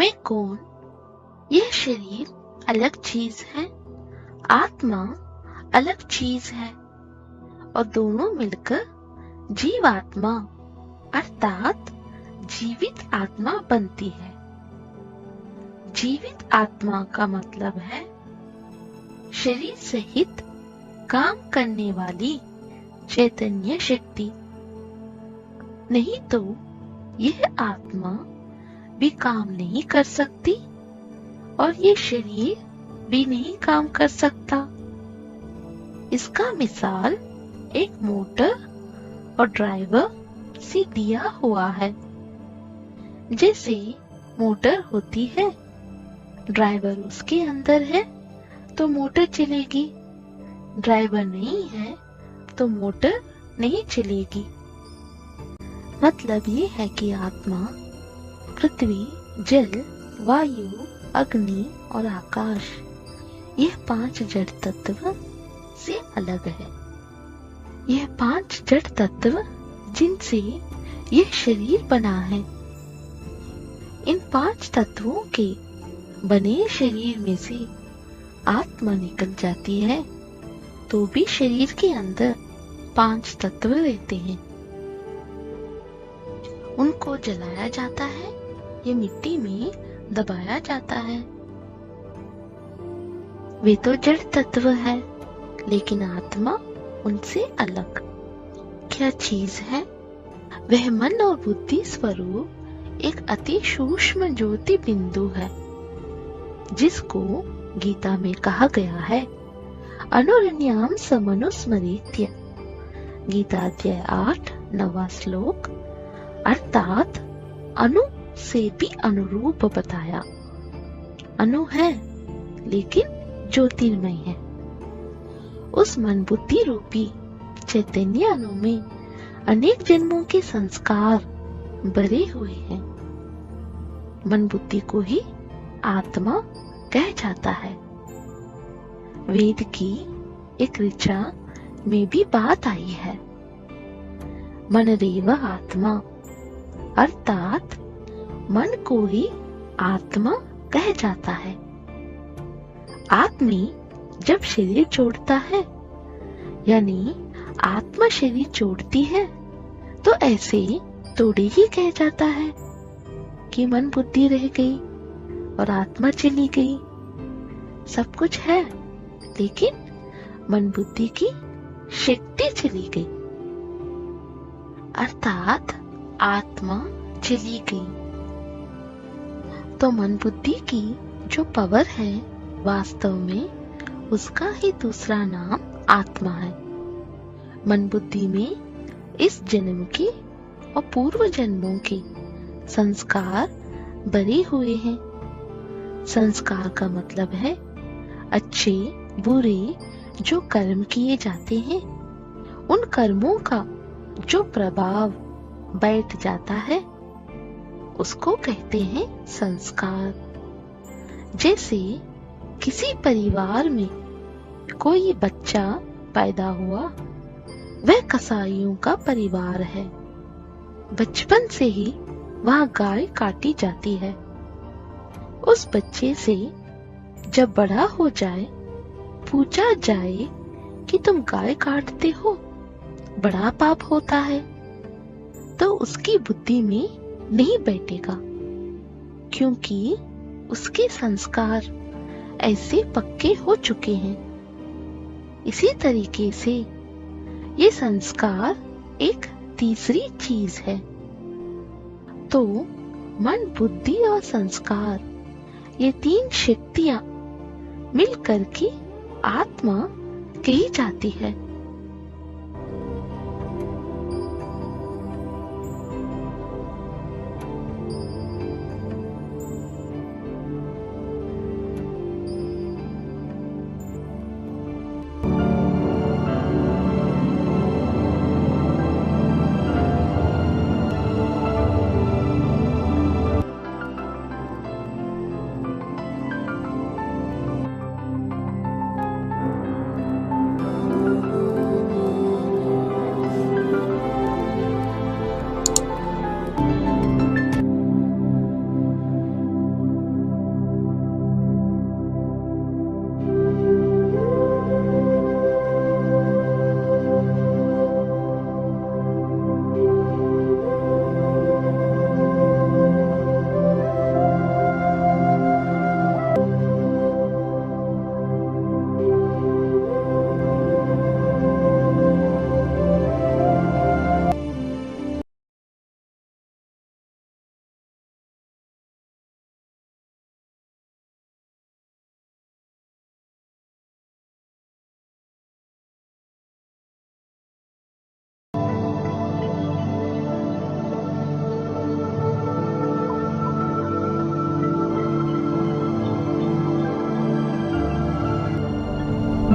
मैं कौन? यह शरीर अलग चीज है, आत्मा अलग चीज है, और दोनों मिलकर जीवात्मा अर्थात जीवित आत्मा बनती है। जीवित आत्मा का मतलब है शरीर सहित काम करने वाली चैतन्य शक्ति। नहीं तो यह आत्मा भी काम नहीं कर सकती और ये शरीर भी नहीं काम कर सकता। इसका मिसाल एक मोटर और ड्राइवर से दिया हुआ है। जैसे मोटर होती है, ड्राइवर उसके अंदर है तो मोटर चलेगी, ड्राइवर नहीं है तो मोटर नहीं चलेगी। मतलब ये है कि आत्मा पृथ्वी, जल, वायु, अग्नि और आकाश, यह 5 जड़ तत्व से अलग है। यह 5 जड़ तत्व जिनसे यह शरीर बना है। इन 5 तत्वों के बने शरीर में से आत्मा निकल जाती है तो भी शरीर के अंदर 5 तत्व रहते हैं। उनको जलाया जाता है या मिट्टी में दबाया जाता है। वे तो जड़ तत्व है, लेकिन आत्मा उनसे अलग क्या चीज है? वह मन और बुद्धि स्वरूप एक अति सूक्ष्म ज्योति बिंदु है, जिसको गीता में कहा गया है अनुरण्याम समनुस्मृत्य। गीता अध्याय 8 9वां श्लोक। अर्थात अणु से भी अनुरूप बताया। अणु है लेकिन ज्योतिर्मय है। उस मन बुद्धि रूपी चैतन्य अणु में अनेक जन्मों के संस्कार भरे हुए हैं। मन बुद्धि को ही आत्मा कह जाता है। वेद की एक ऋचा में भी बात आई है, मनरेव आत्मा, अर्थात मन को ही आत्मा कह जाता है। आदमी जब शरीर छोड़ता है, यानी आत्मा शरीर छोड़ती है, तो ऐसे थोड़ी ही कह जाता है कि मन बुद्धि रह गई और आत्मा चली गई। सब कुछ है, लेकिन मन बुद्धि की शक्ति चली गई, अर्थात आत्मा चली गई। तो मन बुद्धि की जो पावर है, वास्तव में उसका ही दूसरा नाम आत्मा है। मन बुद्धि में इस जन्म के और पूर्व जन्मों के संस्कार भरे हुए हैं। संस्कार का मतलब है अच्छे बुरे जो कर्म किए जाते हैं, उन कर्मों का जो प्रभाव बैठ जाता है उसको कहते हैं संस्कार। जैसे किसी परिवार में कोई बच्चा पैदा हुआ, वह कसाईयों का परिवार है। बचपन से ही वहां गाय काटी जाती है। उस बच्चे से जब बड़ा हो जाए, पूछा जाए कि तुम गाय काटते हो, बड़ा पाप होता है, तो उसकी बुद्धि में नहीं बैठेगा, क्योंकि उसके संस्कार ऐसे पक्के हो चुके हैं। इसी तरीके से ये संस्कार एक तीसरी चीज है। तो मन, बुद्धि और संस्कार, ये 3 शक्तियां मिलकर के आत्मा कही जाती है।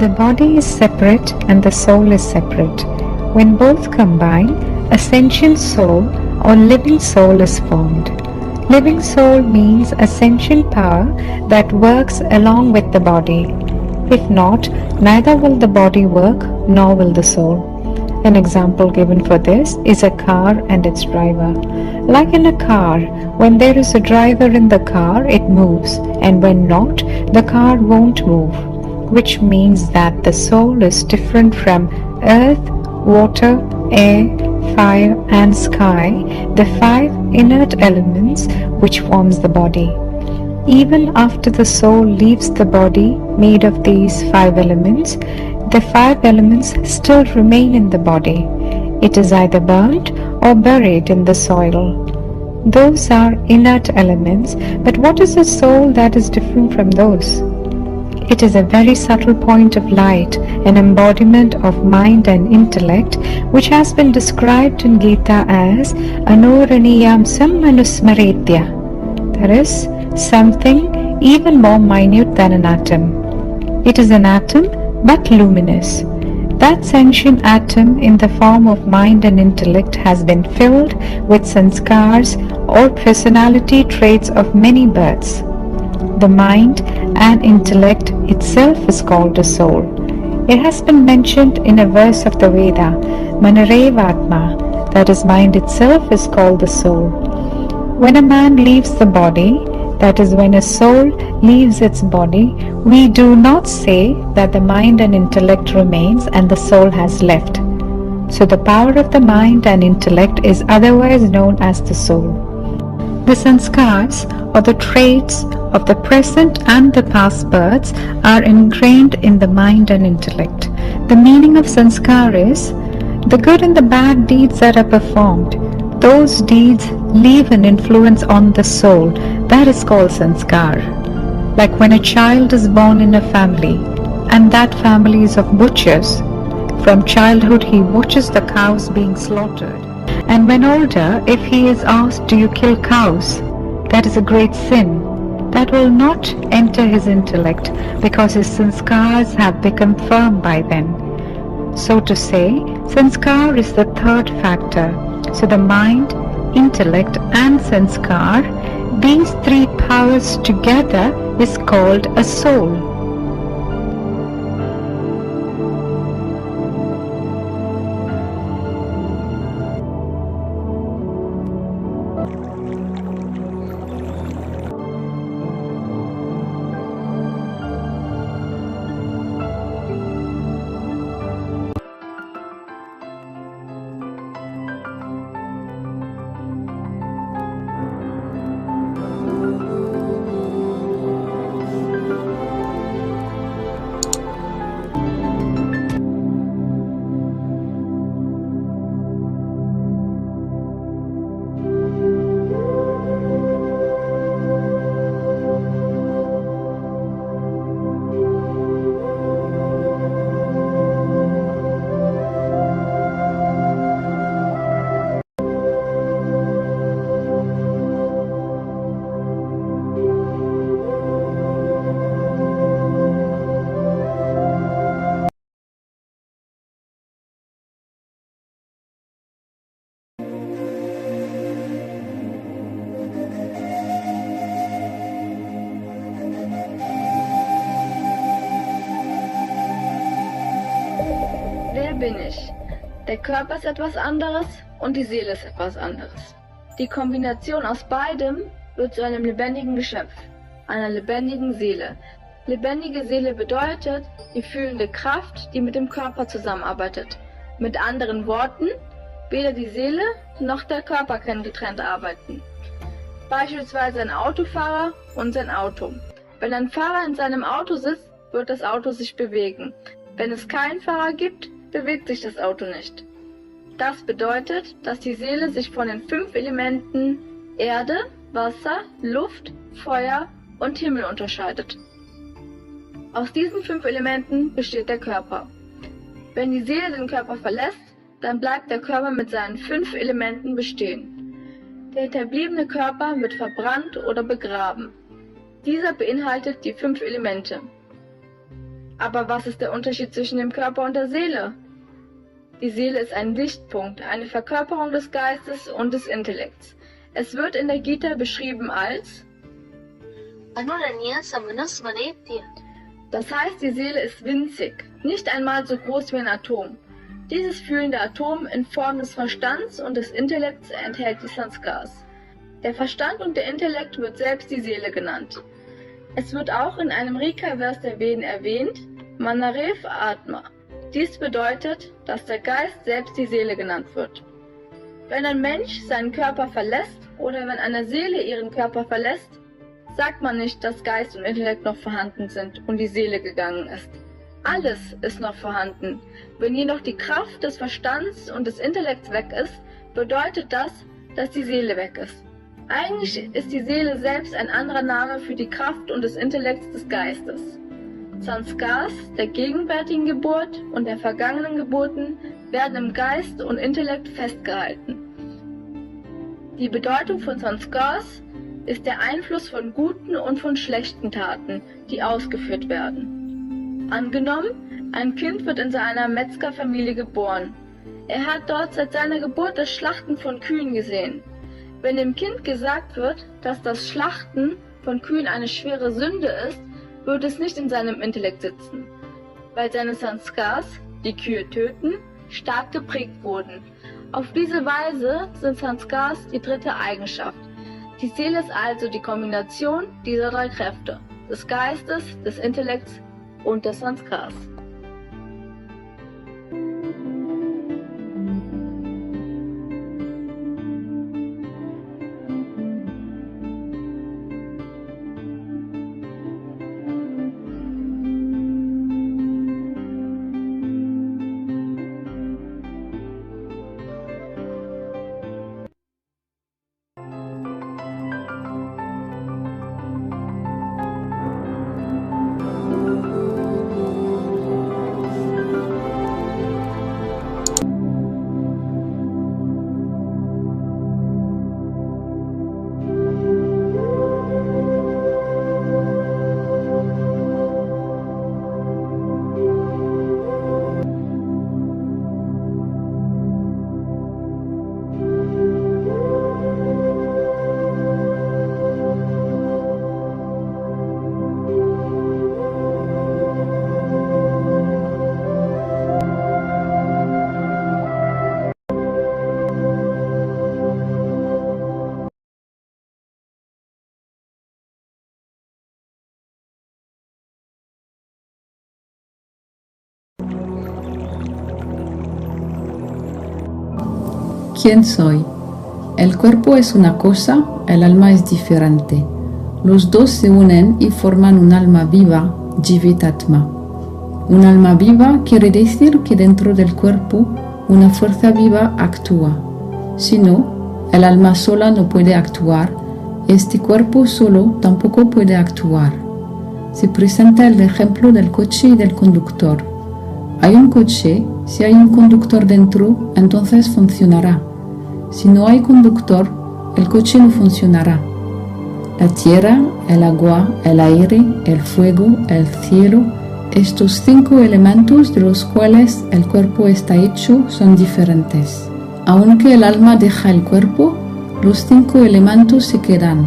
The body is separate and the soul is separate. When both combine, a sentient soul or living soul is formed. Living soul means a sentient power that works along with the body. If not, neither will the body work nor will the soul. An example given for this is a car and its driver. Like in a car, when there is a driver in the car, it moves, and when not, the car won't move, which means that the soul is different from earth, water, air, fire and sky, the five inert elements which forms the body. Even after the soul leaves the body made of these five elements, the five elements still remain in the body. It is either burnt or buried in the soil. Those are inert elements, but what is the soul that is different from those? It is a very subtle point of light, an embodiment of mind and intellect, which has been described in Gita as Anoraniyam Sammanusmaretya. That is, something even more minute than an atom. It is an atom but luminous. That sentient atom in the form of mind and intellect has been filled with sanskars or personality traits of many births. The mind and intellect itself is called a soul. It has been mentioned in a verse of the Veda, Manarevatma, that is, mind itself is called the soul. When a man leaves the body, that is, when a soul leaves its body, we do not say that the mind and intellect remains and the soul has left. So the power of the mind and intellect is otherwise known as the soul. The sanskars, or the traits of the present and the past births, are ingrained in the mind and intellect. The meaning of sanskar is the good and the bad deeds that are performed. Those deeds leave an influence on the soul. That is called sanskar. Like when a child is born in a family, and that family is of butchers. From childhood he watches the cows being slaughtered. And when older, if he is asked, "Do you kill cows?" that is a great sin. That will not enter his intellect because his sanskars have become firm by then. So to say, sanskar is the third factor. So the mind, intellect and sanskar, these three powers together is called a soul. Wer bin ich? Der Körper ist etwas anderes und die Seele ist etwas anderes. Die Kombination aus beidem wird zu einem lebendigen Geschöpf, einer lebendigen Seele. Lebendige Seele bedeutet die fühlende Kraft, die mit dem Körper zusammenarbeitet. Mit anderen Worten, weder die Seele noch der Körper können getrennt arbeiten. Beispielsweise ein Autofahrer und sein Auto. Wenn ein Fahrer in seinem Auto sitzt, wird das Auto sich bewegen. Wenn es keinen Fahrer gibt, bewegt sich das Auto nicht. Das bedeutet, dass die Seele sich von den 5 Elementen Erde, Wasser, Luft, Feuer und Himmel unterscheidet. Aus diesen 5 Elementen besteht der Körper. Wenn die Seele den Körper verlässt, dann bleibt der Körper mit seinen 5 Elementen bestehen. Der hinterbliebene Körper wird verbrannt oder begraben. Dieser beinhaltet die 5 Elemente. Aber was ist der Unterschied zwischen dem Körper und der Seele? Die Seele ist ein Lichtpunkt, eine Verkörperung des Geistes und des Intellekts. Es wird in der Gita beschrieben als Das heißt, die Seele ist winzig, nicht einmal so groß wie ein Atom. Dieses fühlende Atom in Form des Verstands und des Intellekts enthält die Sanskars. Der Verstand und der Intellekt wird selbst die Seele genannt. Es wird auch in einem Rika-Vers der Veden erwähnt, Manarev Atma. Dies bedeutet, dass der Geist selbst die Seele genannt wird. Wenn ein Mensch seinen Körper verlässt oder wenn eine Seele ihren Körper verlässt, sagt man nicht, dass Geist und Intellekt noch vorhanden sind und die Seele gegangen ist. Alles ist noch vorhanden. Wenn jedoch die Kraft des Verstands und des Intellekts weg ist, bedeutet das, dass die Seele weg ist. Eigentlich ist die Seele selbst ein anderer Name für die Kraft und des Intellekts des Geistes. Sanskars, der gegenwärtigen Geburt und der vergangenen Geburten, werden im Geist und Intellekt festgehalten. Die Bedeutung von Sanskars ist der Einfluss von guten und von schlechten Taten, die ausgeführt werden. Angenommen, ein Kind wird in seiner Metzgerfamilie geboren. Er hat dort seit seiner Geburt das Schlachten von Kühen gesehen. Wenn dem Kind gesagt wird, dass das Schlachten von Kühen eine schwere Sünde ist, wird es nicht in seinem Intellekt sitzen, weil seine Sanskars, die Kühe töten, stark geprägt wurden. Auf diese Weise sind Sanskars die dritte Eigenschaft. Die Seele ist also die Kombination dieser drei Kräfte, des Geistes, des Intellekts und des Sanskars. ¿Quién soy? El cuerpo es una cosa, el alma es diferente. Los dos se unen y forman un alma viva, Jivitatma. Un alma viva quiere decir que dentro del cuerpo una fuerza viva actúa. Si no, el alma sola no puede actuar, este cuerpo solo tampoco puede actuar. Se presenta el ejemplo del coche y del conductor. Hay un coche, si hay un conductor dentro, entonces funcionará. Si no hay conductor, el coche no funcionará. La tierra, el agua, el aire, el fuego, el cielo, estos 5 elementos de los cuales el cuerpo está hecho son diferentes. Aunque el alma deja el cuerpo, los 5 elementos se quedan.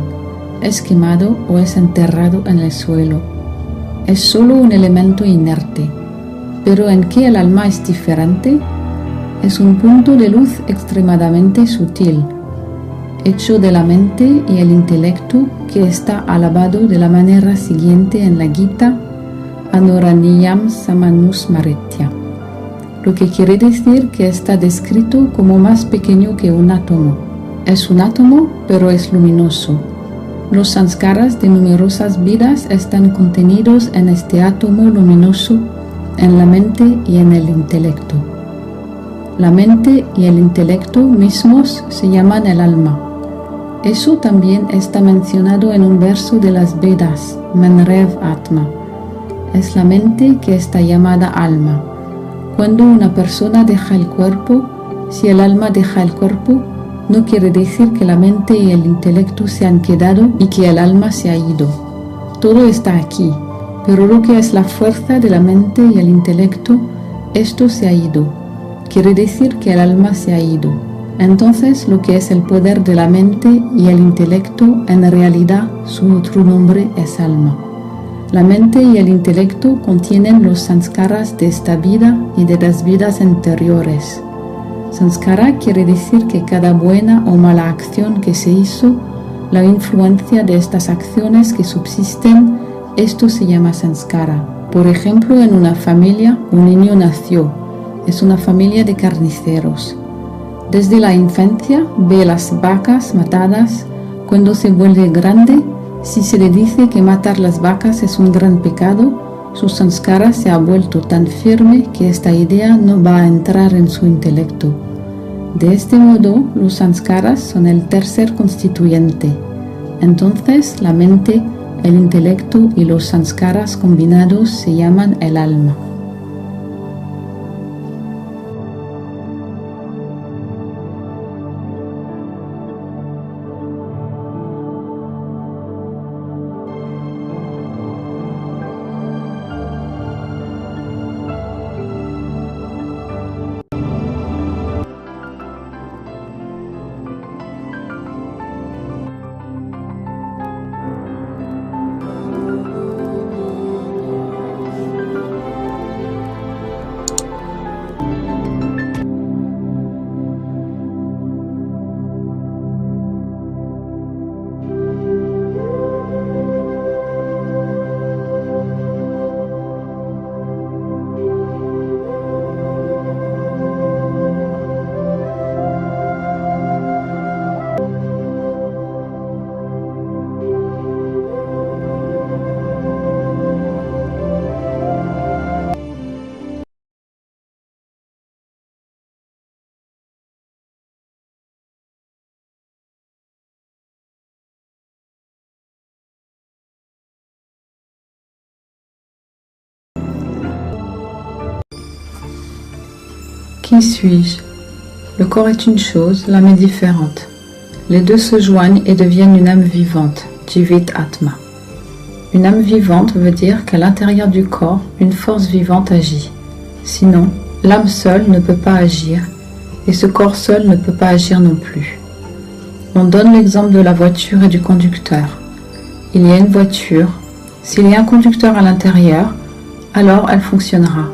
Es quemado o es enterrado en el suelo. Es solo un elemento inerte. Pero ¿en qué el alma es diferente? Es un punto de luz extremadamente sutil, hecho de la mente y el intelecto, que está alabado de la manera siguiente en la Gita, Anoraniyam Samanusmaretya, lo que quiere decir que está descrito como más pequeño que un átomo. Es un átomo, pero es luminoso. Los sanskaras de numerosas vidas están contenidos en este átomo luminoso, en la mente y en el intelecto. La mente y el intelecto mismos se llaman el alma. Eso también está mencionado en un verso de las Vedas, Manrev Atma. Es la mente que está llamada alma. Cuando una persona deja el cuerpo, si el alma deja el cuerpo, no quiere decir que la mente y el intelecto se han quedado y que el alma se ha ido. Todo está aquí. Pero lo que es la fuerza de la mente y el intelecto, esto se ha ido. Quiere decir que el alma se ha ido. Entonces lo que es el poder de la mente y el intelecto, en realidad su otro nombre es alma. La mente y el intelecto contienen los sanskaras de esta vida y de las vidas anteriores. Sanskara quiere decir que cada buena o mala acción que se hizo, la influencia de estas acciones que subsisten, esto se llama sanskara. Por ejemplo, en una familia un niño nació, es una familia de carniceros. Desde la infancia ve las vacas matadas. Cuando se vuelve grande, si se le dice que matar las vacas es un gran pecado, su sanskara se ha vuelto tan firme que esta idea no va a entrar en su intelecto. De este modo, los sanskaras son el tercer constituyente. Entonces, la mente, el intelecto y los sanskaras combinados se llaman el alma. Qui suis-je? Le corps est une chose, l'âme est différente. Les deux se joignent et deviennent une âme vivante, Jivit Atma. Une âme vivante veut dire qu'à l'intérieur du corps, une force vivante agit. Sinon, l'âme seule ne peut pas agir, et ce corps seul ne peut pas agir non plus. On donne l'exemple de la voiture et du conducteur. Il y a une voiture. S'il y a un conducteur à l'intérieur, alors elle fonctionnera.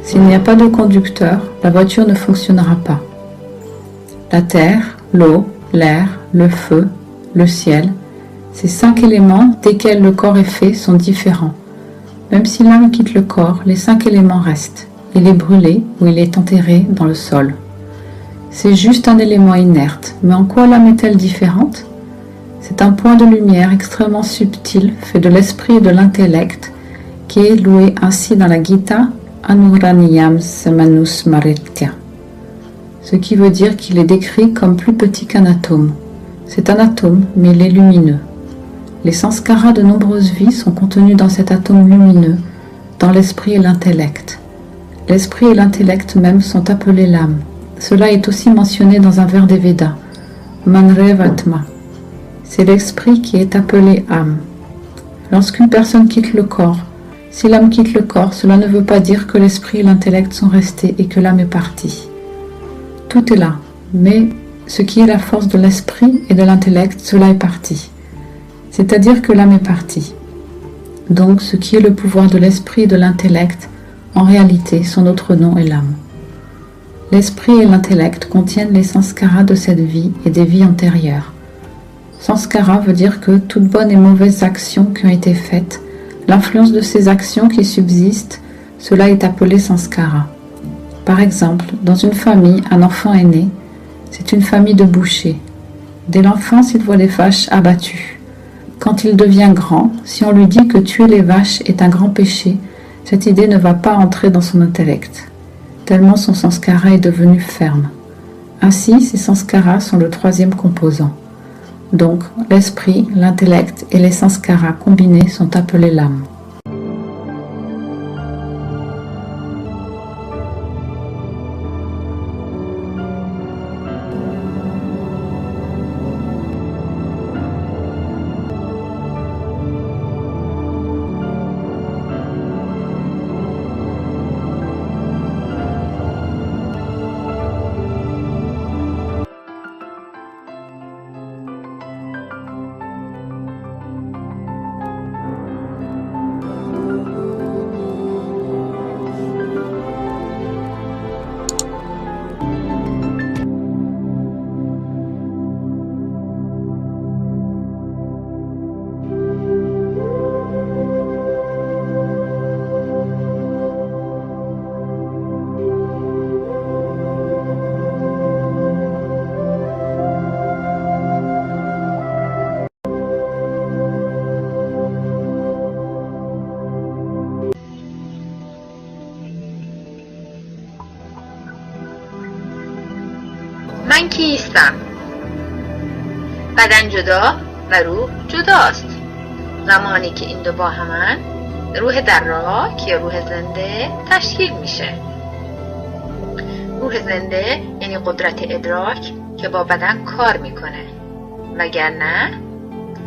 S'il n'y a pas de conducteur, la voiture ne fonctionnera pas. La terre, l'eau, l'air, le feu, le ciel, ces 5 éléments desquels le corps est fait sont différents. Même si l'âme quitte le corps, les 5 éléments restent. Il est brûlé ou il est enterré dans le sol. C'est juste un élément inerte, mais en quoi l'âme est-elle différente? C'est un point de lumière extrêmement subtil, fait de l'esprit et de l'intellect, qui est loué ainsi dans la Gita, Anuraniyam Samanusmaritya, ce qui veut dire qu'il est décrit comme plus petit qu'un atome. C'est un atome, mais il est lumineux. Les sanskaras de nombreuses vies sont contenus dans cet atome lumineux, dans l'esprit et l'intellect. L'esprit et l'intellect même sont appelés l'âme. Cela est aussi mentionné dans un vers des Védas, Manrevatma. C'est l'esprit qui est appelé âme. Lorsqu'une personne quitte le corps, si l'âme quitte le corps, cela ne veut pas dire que l'esprit et l'intellect sont restés et que l'âme est partie. Tout est là, mais ce qui est la force de l'esprit et de l'intellect, cela est parti. C'est-à-dire que l'âme est partie. Donc, ce qui est le pouvoir de l'esprit et de l'intellect, en réalité, son autre nom est l'âme. L'esprit et l'intellect contiennent les sanskaras de cette vie et des vies antérieures. Sanskara veut dire que toutes bonnes et mauvaises actions qui ont été faites, l'influence de ces actions qui subsistent, cela est appelé sanskara. Par exemple, dans une famille, un enfant est né. C'est une famille de bouchers. Dès l'enfance, il voit les vaches abattues. Quand il devient grand, si on lui dit que tuer les vaches est un grand péché, cette idée ne va pas entrer dans son intellect, tellement son sanskara est devenu ferme. Ainsi, ces sanskaras sont le troisième composant. Donc, l'esprit, l'intellect et les sanskaras combinés sont appelés l'âme. من کیستم؟ بدن جدا و روح جداست. زمانی که این دو با همن، روح دراک یا روح زنده تشکیل میشه. روح زنده یعنی قدرت ادراک که با بدن کار میکنه، وگرنه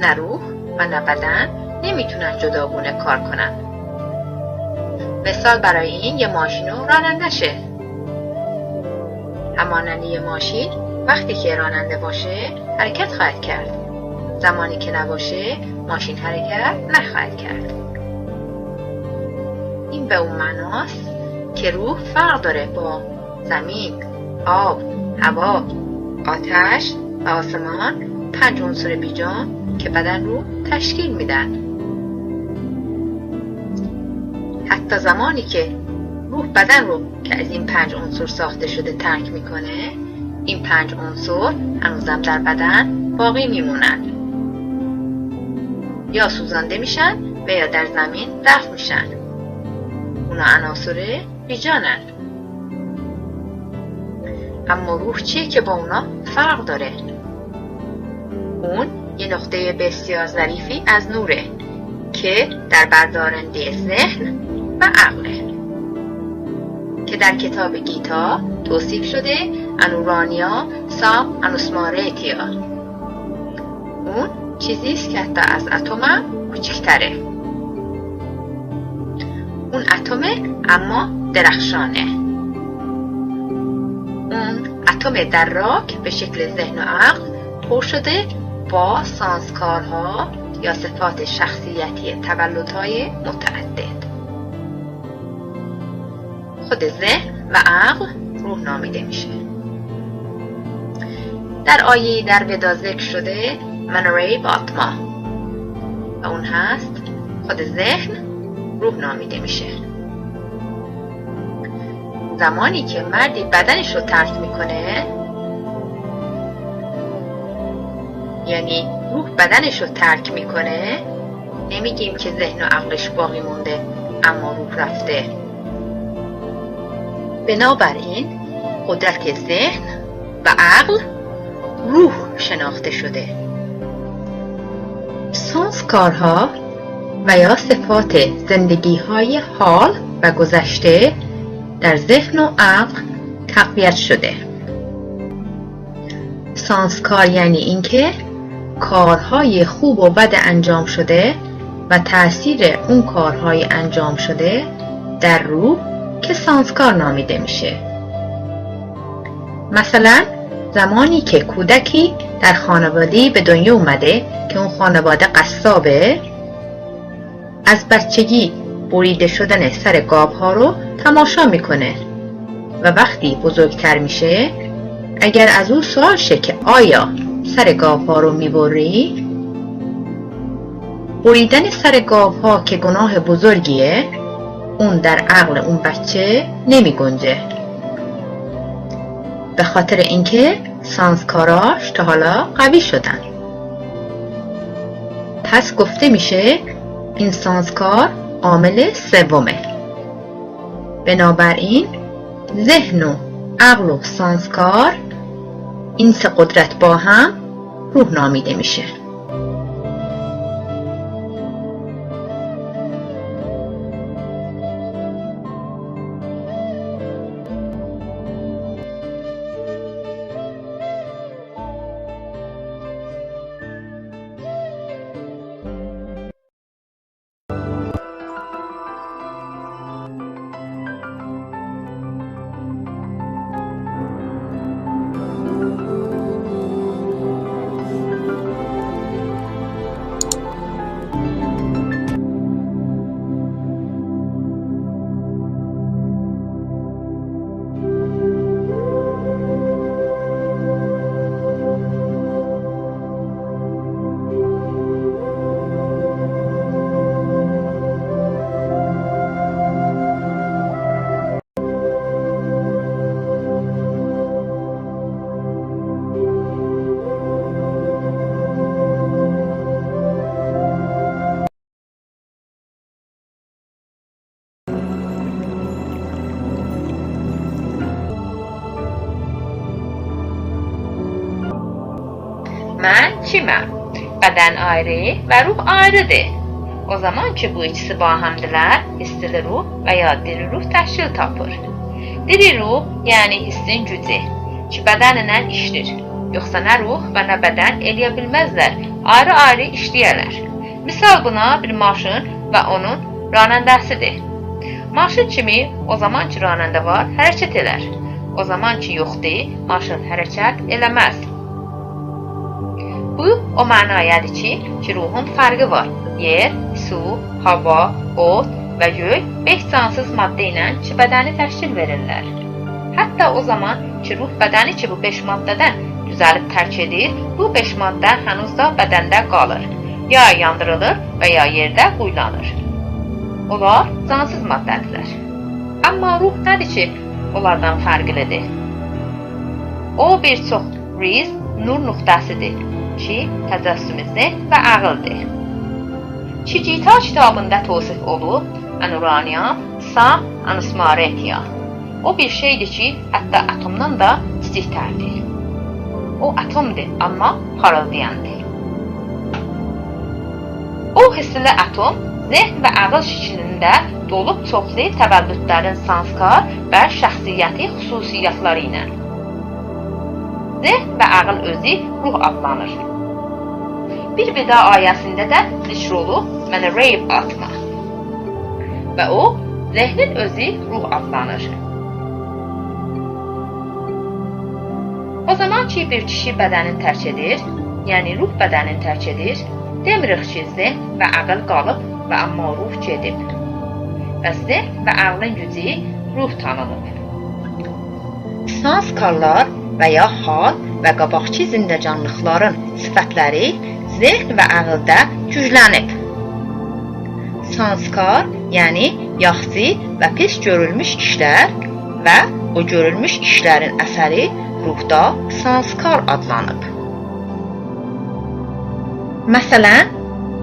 نه روح و نه بدن نمیتونن جداگونه کار کنن. مثال برای این یه ماشینو راننده شه. همانند یه ماشین وقتی که راننده باشه حرکت خواهد کرد، زمانی که نباشه ماشین حرکت نخواهد کرد. این به اون معناست که روح فرق داره با زمین، آب، هوا، آتش و آسمان، 5 عنصر بیجان که بدن رو تشکیل میدن. حتی زمانی که روح بدن رو که از این 5 عنصر ساخته شده ترک میکنه، این 5 عنصر هنوزم در بدن باقی میمونن، یا سوزانده میشن و یا در زمین دفن میشن. اونا عناصر بیجانن. اما روح چیه که با اونا فرق داره؟ اون یه نقطه بسیار ظریفی از نوره که در بردارنده ذهن و عقله که در کتاب گیتا توصیف شده انورانیا سام انوسماریتیا. اون چیزیست که حتی از اتم هم کوچکتره. اون اتمه اما درخشانه. اون اتم دراک به شکل ذهن و عقل پر شده با سانسکارها یا صفات شخصیتی تولدهای متعدد. خود ذهن و عقل روح نامیده میشه. در آیه در ودا ذکر شده منوری باتما و اون هست خود ذهن روح نامیده میشه. زمانی که مردی بدنش رو ترک میکنه، یعنی روح بدنش رو ترک میکنه، نمیگیم که ذهن و عقلش باقی مونده اما روح رفته. بنابراین قدرت ذهن و عقل روح شناخته شده. سانسکارها و یا صفات زندگی های حال و گذشته در ذهن و عقل تقویت شده. سانسکار یعنی اینکه کارهای خوب و بد انجام شده و تأثیر اون کارهای انجام شده در روح که سانسکار نامیده میشه. مثلا زمانی که کودکی در خانواده‌ای به دنیا اومده که اون خانواده قصابه، از بچگی بریده شدن سر گاوها رو تماشا میکنه و وقتی بزرگتر میشه اگر از اون سوال شه که آیا سر گاوها رو میبری؟ بریدن سر گاوها که گناه بزرگیه، اون در عقل اون بچه نمی گنجه، به خاطر اینکه سانسکاراش تا حالا قوی شدن. پس گفته میشه این سانسکار عامل سومه. بنابراین ذهن و عقل و سانسکار، این سه قدرت با هم روح نامیده میشه. mən kiməm? Bədən ayrı və ruh ayrıdır. O zaman ki, bu ikisi bahamdilər, hissli ruh və ya diri ruh təşkil tapır. Diri ruh, yəni hissin gücü, ki, bədənlə işlir. Yoxsa nə ruh və nə bədən eləyə bilməzlər, ayrı-ayrı işləyərlər. Misal buna bir maşın və onun ranəndəsidir. Maşın kimi o zaman ki, ranəndə var, hərəkət elər. O zaman ki, yoxdur, maşın hərəkət eləməz. Bu, o mənayədir ki, ruhun fərqi var. Yer, su, hava, od və göy 5 cansız maddə ilə ki, bədəni təşkil verirlər. Hətta o zaman ki, ruh bədəni ki, bu 5 maddədən düzəlib tərk edir, bu 5 maddə hənuz da bədəndə qalır. Ya yandırılır və ya yerdə quyulanır. Onlar cansız maddədirlər. Amma ruh nədir ki, onlardan fərqlidir? O bir çox riz, nur nöqtəsidir ki, təcəssümüzdə və ağıldır. Ki, Gita kitabında tövsif olub, Anuraniya, Sa Anusmaretiya. O bir şeydir ki, hətta atomdan da kiçikdərdir. O atomdur, amma parıldayandır. O hissli atom zehn və ağıl şəklində dolub çoxlu təvəllüdlərin sanskar və şəxsiyyəti xüsusiyyətləri ilə. Zehn və ağıl özü ruh adlanır. Bir vida ayəsində də zikr olub mənə reyb atma. Və o, zehnin özü ruh adlanır. O zaman ki, bir kişi bədənin tərk edir, yəni ruh bədənin tərk edir, demirik ki, zehn və ağıl qalıb və amma ruh gedib. Və zehn və ağlın gücü ruh tanınıb. Sanskarlar və ya hal və qabaqçı zindəcanlıqların sifətləri zehn və ağılda güclənib. Sanskar, yəni yaxşı və pis görülmüş işlər və o görülmüş işlərin əsəri ruhda sanskar adlanıb. Məsələn,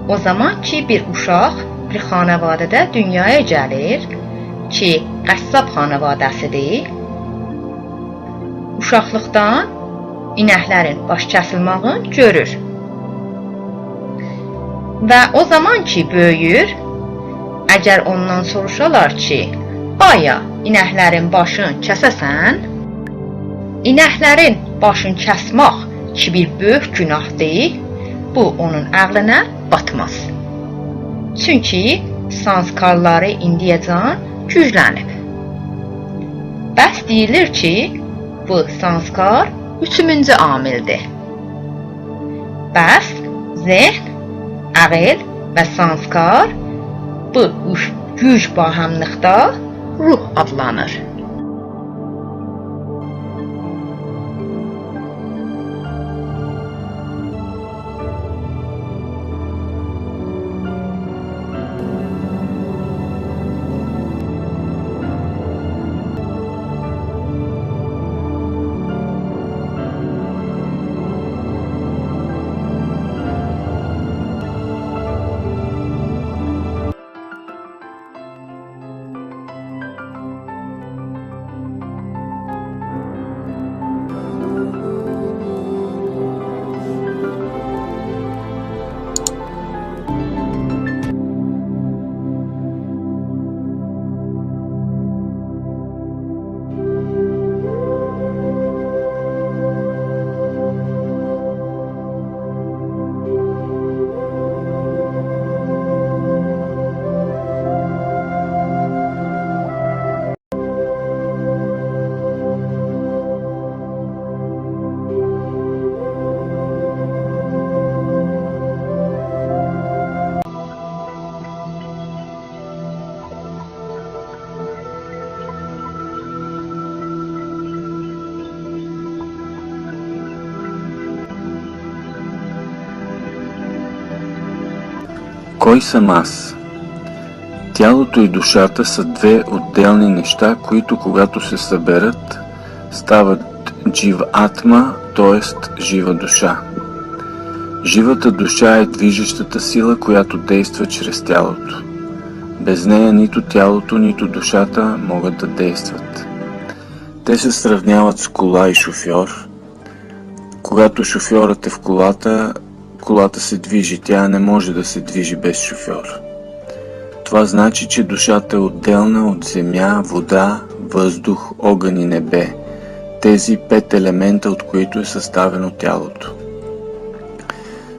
o zaman ki, bir uşaq bir xanavadədə dünyaya gəlir ki, qəssab xanavadəsidir, uşaqlıqdan inəklərin baş kəsilmağını görür. Və o zaman ki, böyüyür, əgər ondan soruşalar ki, aya inəklərin başını kəsəsən, inəklərin başını kəsmək ki, bir böyük günahdır, bu onun ağlına batmaz. Çünki sanskarları indiyəcən güclənib. Bəs deyilir ki, bu sanskar 3-cü amildir. Bəs zehn, ağıl və sanskar bu güc bahamlıqda ruh adlanır. Кой съм аз? Тялото и душата са две отделни неща, които когато се съберат, стават джива атма, т.е. жива душа. Живата душа е движещата сила, която действа чрез тялото. Без нея нито тялото, нито душата могат да действат. Те се сравняват с кола и шофьор. Когато шофьорът е в колата, колата се движи, тя не може да се движи без шофьор. Това значи, че душата е отделна от земя, вода, въздух, огън и небе, тези 5 елемента, от които е съставено тялото.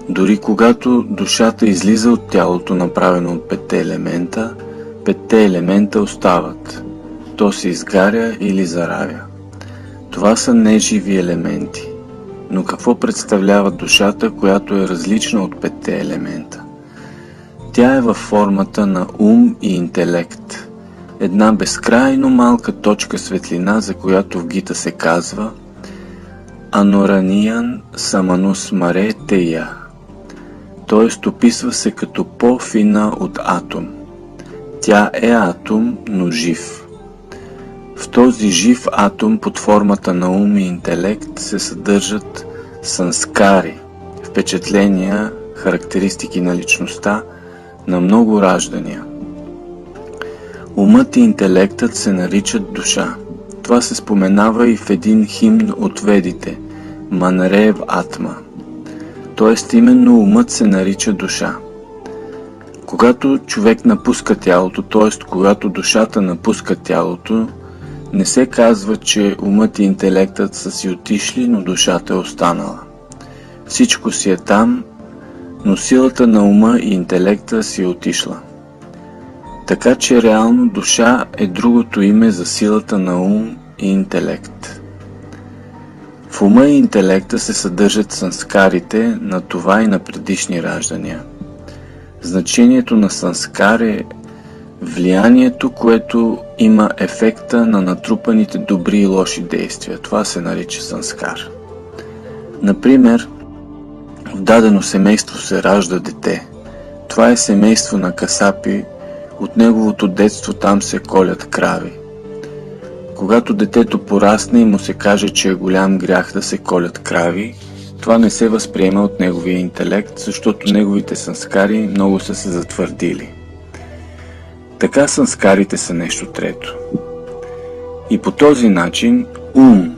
Дори когато душата излиза от тялото, направено от 5 елемента, 5 елемента остават. То се изгаря или заравя. Това са неживи елементи. Но какво представлява душата, която е различна от 5 елемента? Тя е във формата на ум и интелект. Една безкрайно малка точка светлина, за която в Гита се казва Анураниян Саманусмаре Тея, т.е. описва се като по-фина от атом. Тя е атом, но жив. В този жив атом под формата на ум и интелект се съдържат санскари, впечатления, характеристики на личността на много раждания. Умът и интелектът се наричат душа. Това се споменава и в един химн от ведите – Манарев Атма. Т.е. именно умът се нарича душа. Когато човек напуска тялото, т.е. когато душата напуска тялото, не се казва, че умът и интелектът са си отишли, но душата е останала. Всичко си е там, но силата на ума и интелекта си е отишла. Така че реално душа е другото име за силата на ум и интелект. В ума и интелекта се съдържат санскарите на това и на предишни раждания. Значението на санскар е влиянието, което има ефекта на натрупаните добри и лоши действия. Това се нарича санскар. Например, в дадено семейство се ражда дете. Това е семейство на касапи, от неговото детство там се колят крави. Когато детето порасне и му се каже, че е голям грях да се колят крави, това не се възприема от неговия интелект, защото неговите санскари много са се затвърдили. Така санскарите са нещо трето. И по този начин ум,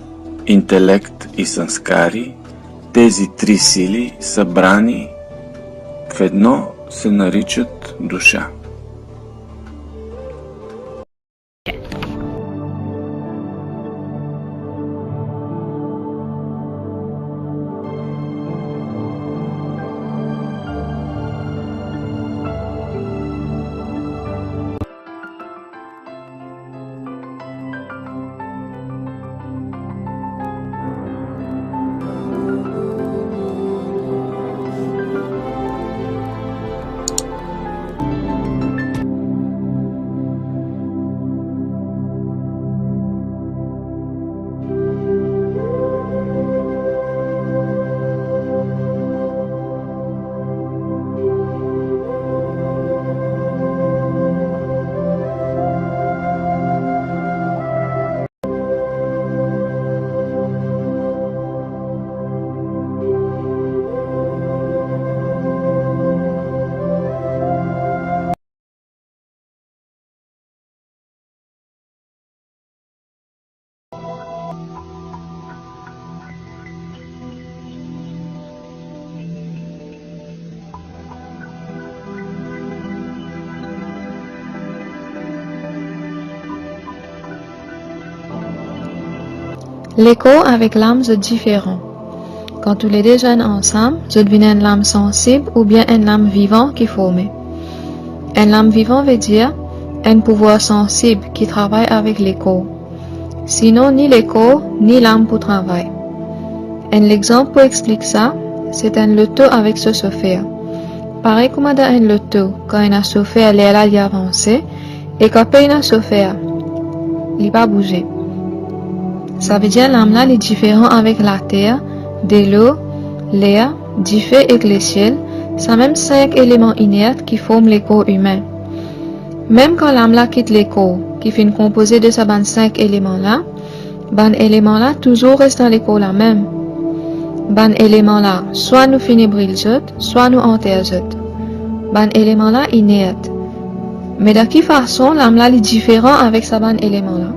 интелект и санскари, тези 3 сили, събрани в едно, се наричат душа. L'écho avec l'âme c'est différent. Quand tous les deux jeunes ensemble, je deviens une lame sensible ou bien une lame vivante qui forme. Une lame vivante veut dire un pouvoir sensible qui travaille avec l'écho. Sinon, ni l'écho, ni l'âme pour travailler. Un exemple pour expliquer ça, c'est un loto avec ce chauffeur. Pareil comme dans un loto, quand un chauffeur est là, il avance, et quand un chauffeur, il va bouger. Ça veut dire l'âme là est différent avec la terre, de l'eau, l'air, du feu et le ciel. C'est même 5 éléments inertes qui forment le corps humain. Même quand l'âme là quitte le corps, qui fait une composée de ces 5 éléments là, éléments là toujours reste dans le corps là même. Éléments là, soit nous finissons briller, soit nous enterrent. Éléments là inerte. Mais de quelle façon l'âme là est différent avec ces éléments là?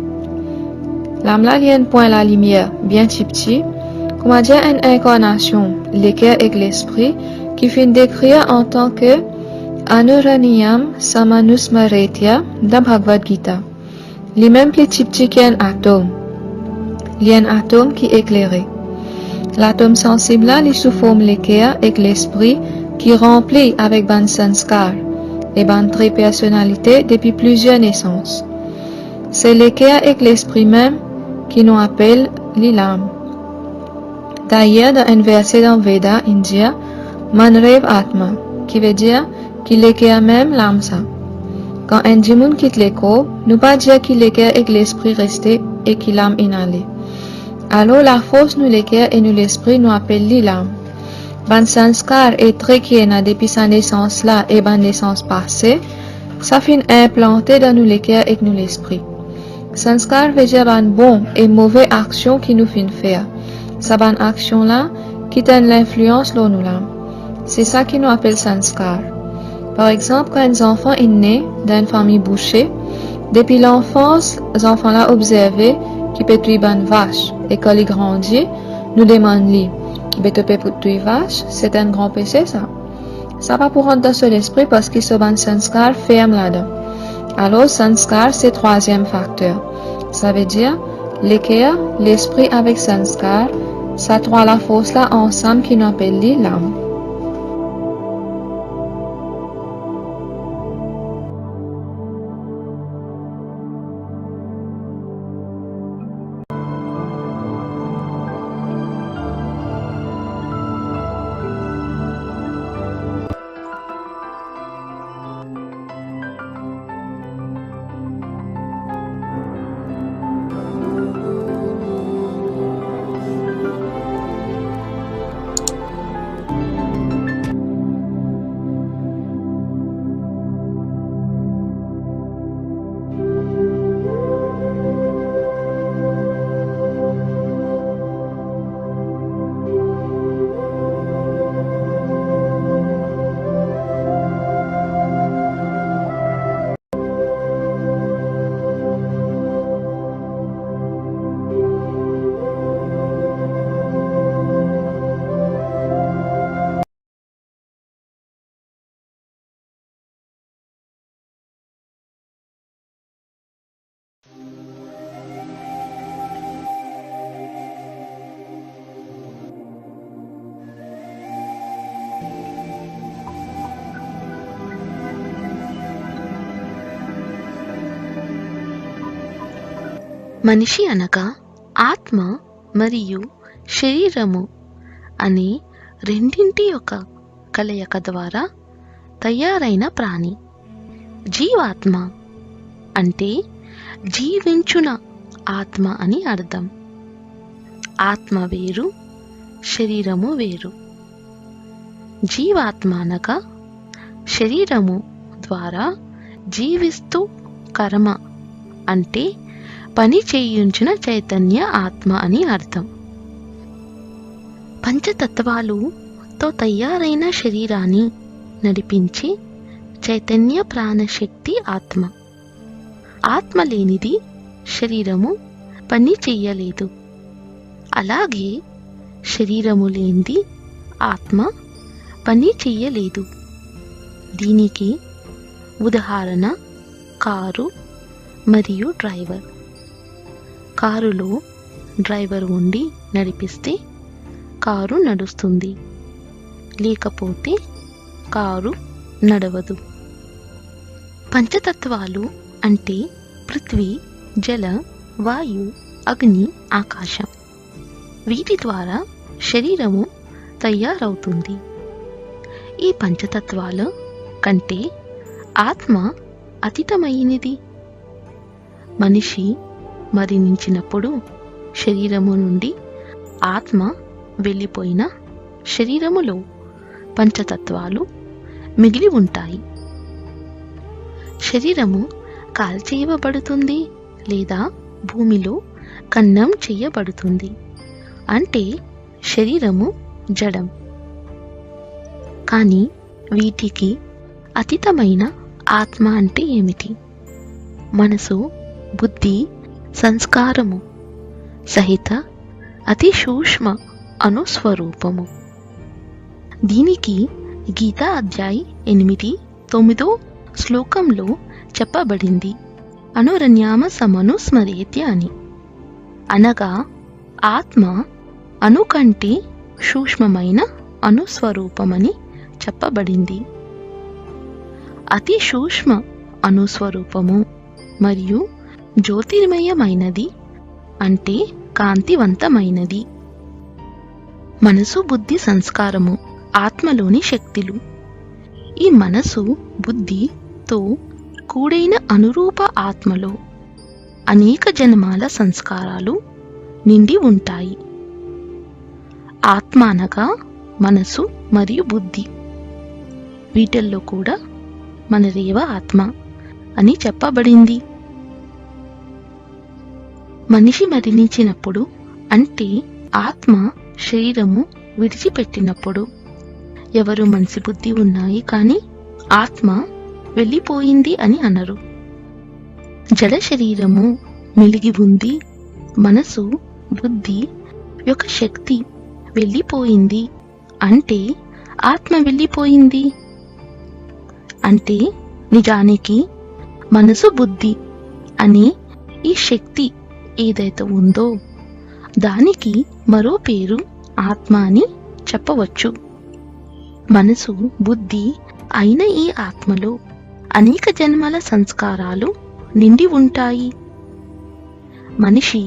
L'âme là, il y a un point la lumière, bien petit, Comment dire une incarnation, l'équerre et l'esprit, qui finit d'écrire en tant que Anuraniyam Samanusmaretya dans Bhagavad Gita. Les mêmes plus petits qu'un atome. Il y a un atome qui est éclairé. L'atome sensible là, il sous forme l'équerre et l'esprit qui remplit avec ban sanskar et ban très personnalité depuis plusieurs naissances. C'est l'équerre et l'esprit même qui nous appelle l'âme. D'ailleurs, dans un verset dans Veda, il dit Manrev Atma, qui veut dire qu'il l'équerre même l'âme ça. Quand un djimoun quitte l'écho, nous pas dire qu'il l'équerre et l'esprit resté et qu'il l'âme inhalé. Alors la force nous l'équerre et nous l'esprit nous appelle l'âme. Ban sanskar et très qui est depuis sa naissance là et ban naissance passée, ça finit implanté dans nous l'équerre et nous l'esprit. Sanskar veut dire ban bon et mauvais action qui nous fin faire. Sa ban action là qui donne l'influence sur nous l'âme. C'est ça qui nous appelle sanskar. Par exemple, quand un enfant est né dans une famille bouchée, depuis l'enfance, les enfants là observé qui peut tuer ban vache et quand il grandit, nous demandons lui, peut pour tuer vache, c'est un grand péché ça. Ça va pour rentrer dans l'esprit parce qu'il se ban sanskar ferme là-dedans. Alors sanskar c'est troisième facteur. Ça veut dire l'équerre, l'esprit avec sanskar, ça trois la force là ensemble qui nous appelle l'âme. మనిషి అనగా ఆత్మ మరియు శరీరము అనే రెండింటి యొక్క కలయిక ద్వారా తయారైన ప్రాణి. జీవాత్మ అంటే జీవించున ఆత్మ అని అర్థం. ఆత్మ వేరు, శరీరము వేరు. జీవాత్మ అనగా శరీరము ద్వారా జీవిస్తూ కర్మ అంటే పని చేయించిన చైతన్య ఆత్మ అని అర్థం. పంచతత్వాలుతో తయారైన శరీరాన్ని నడిపించి చైతన్య ప్రాణశక్తి ఆత్మ. ఆత్మ లేనిది శరీరము పని చెయ్యలేదు. అలాగే శరీరము లేనిది ఆత్మ పని చెయ్యలేదు. దీనికి ఉదాహరణ కారు మరియు డ్రైవర్. కారులో డ్రైవర్ ఉండి నడిపిస్తే కారు నడుస్తుంది, లేకపోతే కారు నడవదు. పంచతత్వాలు అంటే పృథ్వీ, జల, వాయు, అగ్ని, ఆకాశం. వీటి ద్వారా శరీరము తయారవుతుంది. ఈ పంచతత్వాల కంటే ఆత్మ అతీతమైనది. మనిషి మరణించినప్పుడు శరీరము నుండి ఆత్మ వెళ్ళిపోయిన శరీరములో పంచతత్వాలు మిగిలి ఉంటాయి. శరీరము కాల్చేయబడుతుంది లేదా భూమిలో ఖననం చేయబడుతుంది. అంటే శరీరము జడం. కానీ వీటికి అతీతమైన ఆత్మ అంటే ఏమిటి? మనసు, బుద్ధి, సంస్కారము సహిత అతి సూక్ష్మ అనుస్వరూపము. దీనికి గీతా అధ్యాయి 8, 9 శ్లోకంలో చెప్పబడింది అనురణ్యామ సమనుస్మరేత్య అని. అనగా ఆత్మ అణు కంటే సూక్ష్మమైన అనుస్వరూపమని చెప్పబడింది. అతి సూక్ష్మ అనుస్వరూపము మరియు జ్యోతిర్మయమైనది అంటే కాంతివంతమైనది. మనసు, బుద్ధి, సంస్కారము ఆత్మలోని శక్తులు. ఈ మనసు, బుద్ధితో కూడైన అనురూప ఆత్మలో అనేక జన్మాల సంస్కారాలు నిండి ఉంటాయి. ఆత్మ అనగా మనసు మరియు బుద్ధి. వీటిల్లో కూడా మనదేవ ఆత్మ అని చెప్పబడింది. మనిషి మరణించినప్పుడు అంటే ఆత్మ శరీరము విడిచిపెట్టినప్పుడు ఎవరు మనసి బుద్ధి ఉన్నాయి కానీ ఆత్మ వెళ్ళిపోయింది అని అనరు. జడ శరీరము మెలిగి ఉంది, మనసు, బుద్ధి యొక్క శక్తి వెళ్ళిపోయింది అంటే ఆత్మ వెళ్ళిపోయింది అంటే నిజానికి మనసు, బుద్ధి అనే ఈ శక్తి ఏదైతే ఉందో దానికి మరో పేరు ఆత్మ అని చెప్పవచ్చు. మనసు, బుద్ధి అయిన ఈ ఆత్మలో అనేక జన్మల సంస్కారాలు నిండి ఉంటాయి. మనిషి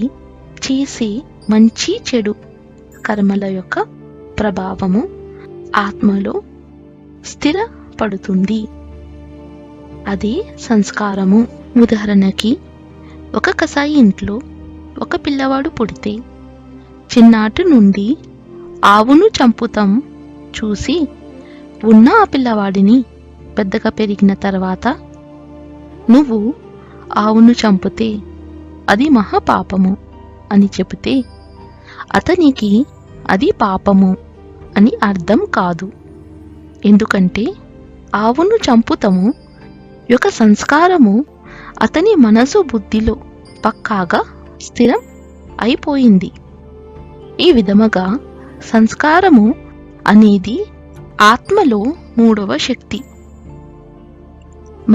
చేసే మంచి చెడు కర్మల యొక్క ప్రభావము ఆత్మలో స్థిరపడుతుంది. అదే సంస్కారము. ఉదాహరణకి ఒక కసాయి ఇంట్లో ఒక పిల్లవాడు పుడితే చిన్నాటి నుండి ఆవును చంపుతాం చూసి ఉన్న ఆ పిల్లవాడిని పెద్దగా పెరిగిన తర్వాత నువ్వు ఆవును చంపితే అది మహాపాపము అని చెబితే అతనికి అది పాపము అని అర్థం కాదు. ఎందుకంటే ఆవును చంపుతాము యొక్క సంస్కారము అతని మనసు, బుద్ధిలో పక్కాగా స్థిరం అయిపోయింది. ఈ విధముగా సంస్కారము అనేది ఆత్మలో మూడవ శక్తి.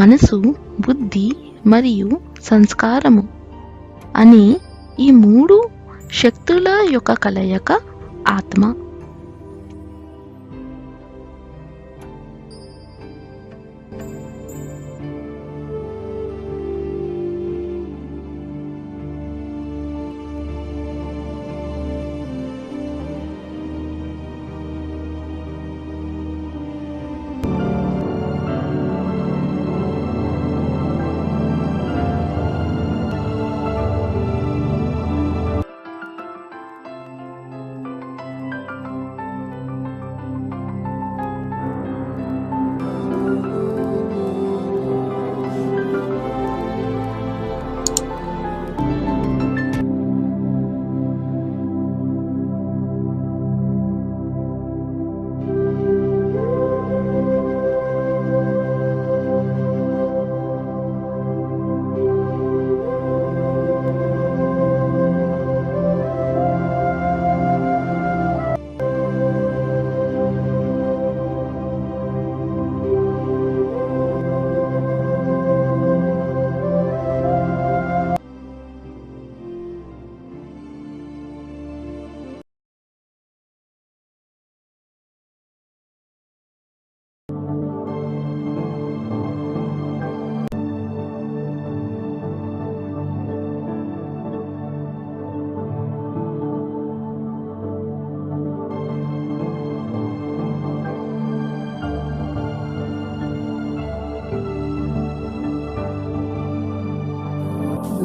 మనసు, బుద్ధి మరియు సంస్కారము అనే ఈ మూడు శక్తుల యొక్క కలయిక ఆత్మ.